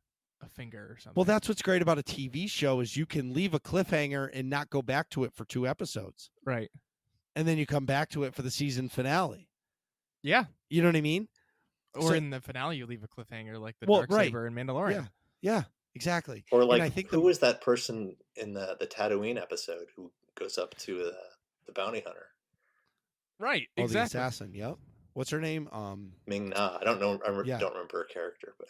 finger or something. Well, that's what's great about a TV show is you can leave a cliffhanger and not go back to it for 2 episodes. Right. And then you come back to it for the season finale. Yeah. You know what I mean? Or in the finale, you leave a cliffhanger like the Darksaber in Mandalorian. Yeah, exactly. Or like, I think who was that person in the Tatooine episode who goes up to the bounty hunter? Right, exactly. exactly. The assassin, yep. What's her name? Ming Na. I don't know. I don't remember her character, but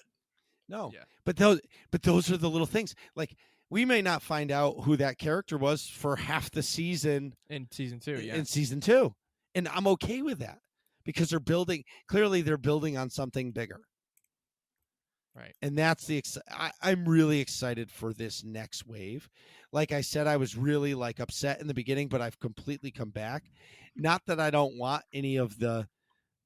no. Yeah. But those are the little things. Like, we may not find out who that character was for half the season in season 2. Yeah. In season 2, and I'm okay with that because they're building on something bigger. Right. And that's I'm really excited for this next wave. Like I said, I was really like upset in the beginning, but I've completely come back. Not that I don't want any of the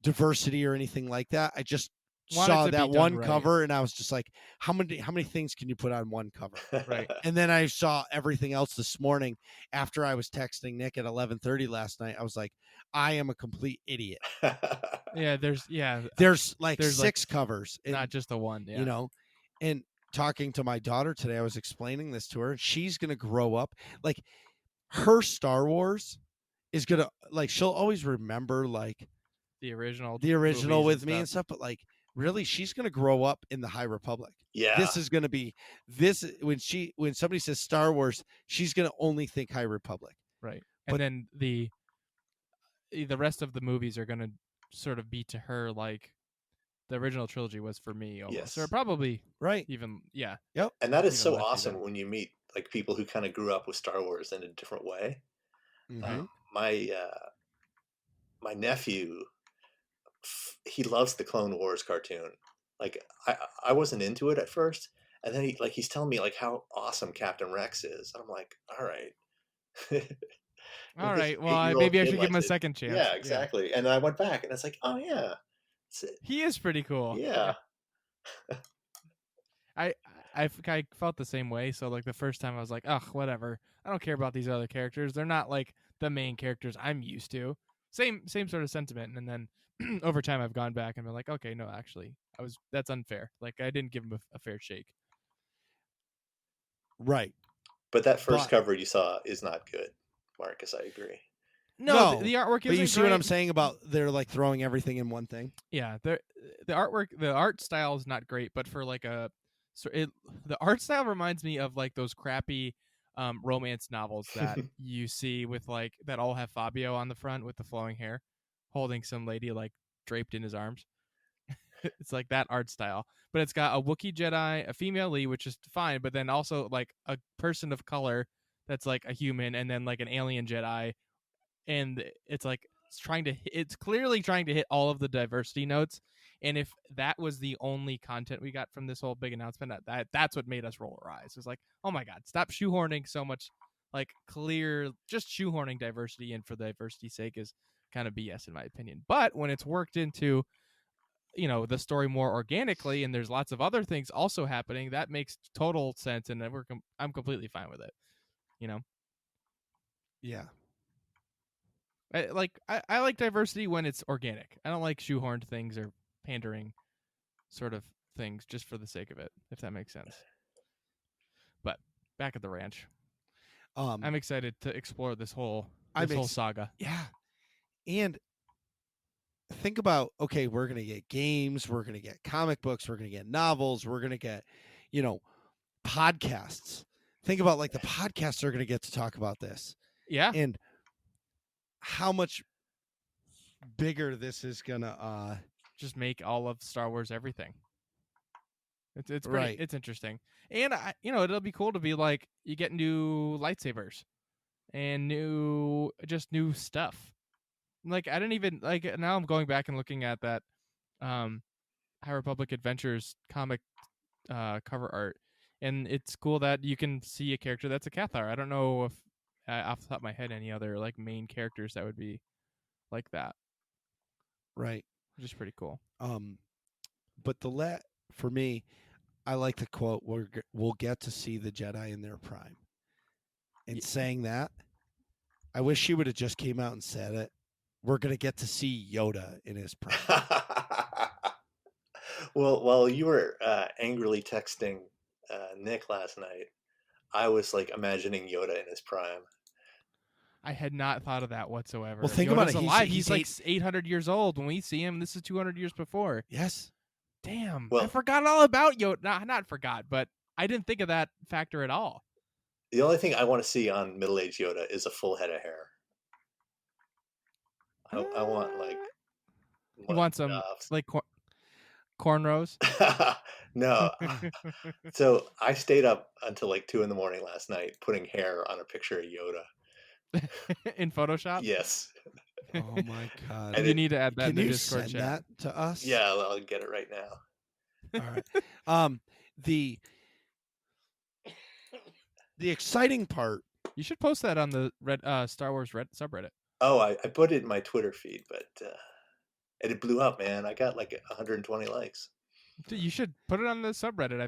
diversity or anything like that. I just saw that one cover and I was just like, how many things can you put on one cover? Right. And then I saw everything else this morning after I was texting Nick at 11:30 last night. I was like, I am a complete idiot. There's like 6 covers, not just the one. Yeah. And talking to my daughter today, I was explaining this to her, and she's gonna grow up like her Star Wars is gonna like she'll always remember like the original with me and stuff, but like really she's gonna grow up in the High Republic. Yeah, this is gonna be when somebody says Star Wars, she's gonna only think High Republic. Right. And then the rest of the movies are gonna sort of be to her like the original trilogy was for me almost. Yes. Or probably right. Even Yep. And that is so awesome when you meet like people who kind of grew up with Star Wars in a different way. Mm-hmm. My nephew, he loves the Clone Wars cartoon. Like I wasn't into it at first, and then he's telling me like how awesome Captain Rex is, and I'm like, all right. All right. Well, maybe I should give him a second chance. Yeah, exactly. Yeah. And I went back, and it's like, oh yeah, he is pretty cool. Yeah. I felt the same way. So like the first time I was like, ugh, whatever. I don't care about these other characters. They're not like the main characters I'm used to. Same sort of sentiment. And then over time I've gone back and been like, okay, no, actually, that's unfair. Like I didn't give him a fair shake. Right. But that first cover you saw is not good, Marcus. I agree. No, the artwork isn't. But you see what I'm saying about they're like throwing everything in one thing. Yeah, the artwork, the art style is not great, but for like the art style reminds me of like those crappy romance novels that you see with like that all have Fabio on the front with the flowing hair, holding some lady like draped in his arms. It's like that art style, but it's got a Wookiee Jedi, a female lead, which is fine, but then also like a person of color that's like a human, and then like an alien Jedi, and it's like it's clearly trying to hit all of the diversity notes. And if that was the only content we got from this whole big announcement, that's what made us roll our eyes. It's like, oh my god, stop shoehorning so much, like just shoehorning diversity in for diversity's sake is kind of BS in my opinion. But when it's worked into the story more organically, and there's lots of other things also happening, that makes total sense, and I'm completely fine with it. Yeah. I like diversity when it's organic. I don't like shoehorned things or pandering sort of things just for the sake of it, if that makes sense. But back at the ranch, I'm excited to explore this whole saga. Yeah, and think about, okay, we're gonna get games, we're gonna get comic books, we're gonna get novels, we're gonna get podcasts. Think about like the podcasts are gonna get to talk about this. Yeah, and how much bigger this is gonna just make all of Star Wars everything. It's right. It's interesting, and it'll be cool to be like you get new lightsabers and new stuff. Like I didn't even like. Now I'm going back and looking at that High Republic Adventures comic cover art, and it's cool that you can see a character that's a Cathar. I don't know if off the top of my head any other like main characters that would be like that, Right. which is pretty cool. But for me, I like the quote, we'll get to see the Jedi in their prime. And saying that, I wish she would have just came out and said it. We're going to get to see Yoda in his prime. Well, while you were angrily texting Nick last night, I was like imagining Yoda in his prime. I had not thought of that whatsoever. Well, think Yoda's about it. Alive. He's He's like 800 years old when we see him. This is 200 years before. Yes. Damn. Well, I forgot all about Yoda. Not forgot, but I didn't think of that factor at all. The only thing I want to see on middle-aged Yoda is a full head of hair. I want like. You want some like cornrows? No. So I stayed up until like 2 a.m. last night putting hair on a picture of Yoda. In Photoshop? Yes. Oh my God. And you need to add that Can in the you Discord send chat. that to us? Yeah, I'll get it right now. All right. The exciting part. You should post that on the Star Wars subreddit. Oh, I put it in my Twitter feed, but it blew up, man. I got like 120 likes. Dude, you should put it on the subreddit. I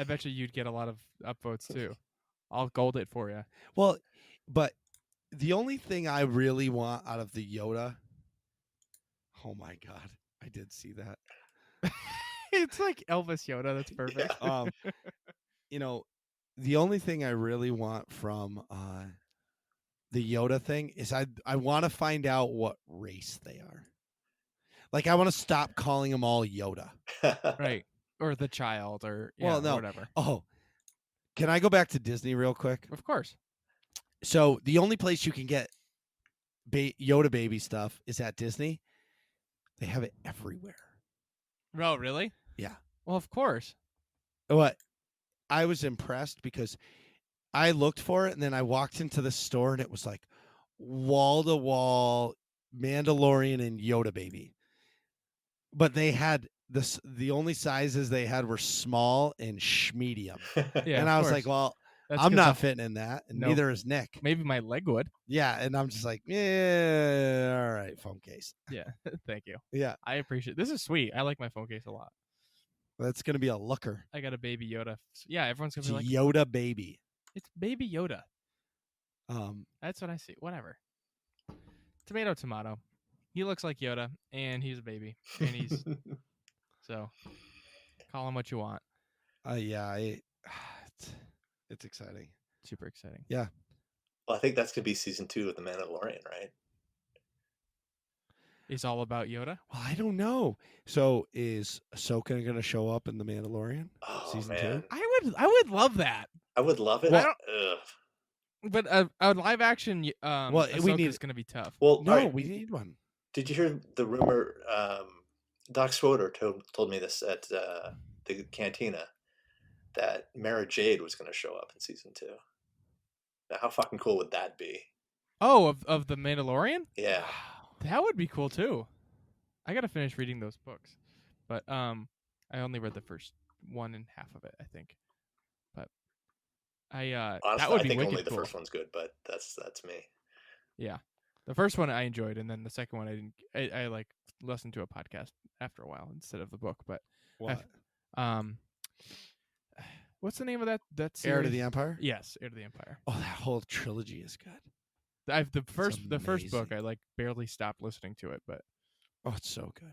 bet you you'd get a lot of upvotes too. I'll gold it for you. Well, but the only thing I really want out of the Yoda. Oh my God, I did see that. It's like Elvis Yoda. That's perfect. Yeah. The only thing I really want from the Yoda thing is I want to find out what race they are. Like, I want to stop calling them all Yoda. Right. Or the child or Well, no. whatever. Oh, can I go back to Disney real quick? Of course. So the only place you can get Yoda baby stuff is at Disney. They have it everywhere. Oh, really? Yeah. Well, of course. What? I was impressed because I looked for it and then I walked into the store and it was like wall to wall Mandalorian and Yoda baby. But they had the only sizes they had were small and medium. Yeah, and I was like, well, that's I'm not fitting in that, and Nope. neither is Nick. Maybe my leg would. Yeah, and I'm just like, yeah, all right, phone case. Yeah. Thank you. Yeah, I appreciate it. This is sweet. I like my phone case a lot. that's gonna be a looker. I got a baby Yoda. Yeah, everyone's gonna It's be like, Yoda baby. it's baby Yoda. That's what I see. Whatever. Tomato. He looks like Yoda, and he's a baby, and he's so call him what you want. Yeah, it's exciting. Super exciting. Yeah. Well, I think that's gonna be season 2 of The Mandalorian, right? It's all about Yoda. Well, I don't know. So is Ahsoka gonna show up in The Mandalorian season 2? I would love that. I would love it. Well, Ugh. But a live action Well, we need is going to be tough. Well, No, all right, we need one. did you hear the rumor? Doc Schroeder told me this at the cantina that Mara Jade was going to show up in season 2. Now, how fucking cool would that be? Oh, of the Mandalorian? Yeah. That would be cool too. I got to finish reading those books. But I only read the first 1.5 of it, I think. But Honestly, that would I be think wicked only the cool. first one's good, but that's me. Yeah. The first one I enjoyed, and then the second one I didn't. I like listened to a podcast after a while instead of the book. But What? what's the name of that Heir to series? the Empire? Yes, Heir to the Empire. Oh, that whole trilogy is good. The first book amazing. I like barely stopped listening to it, but Oh, it's so good.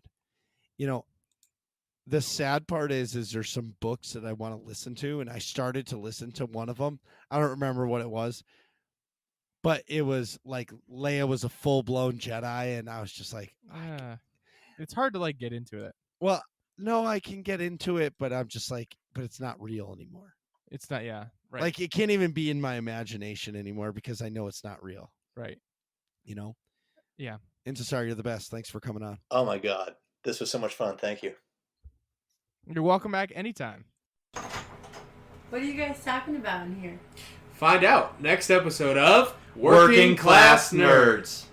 You know, the sad part is there's some books that I want to listen to, and I started to listen to one of them. I don't remember what it was, but it was like Leia was a full-blown Jedi, and I was just like, it's hard to like get into it. well, no, I can get into it, but I'm just like, but it's not real anymore. It's not, right. Like, it can't even be in my imagination anymore because I know it's not real. Right. You know? Yeah. Intisar, you're the best. Thanks for coming on. Oh my God, this was so much fun. Thank you. You're welcome back anytime. What are you guys talking about in here? Find out next episode of Working Class Nerds.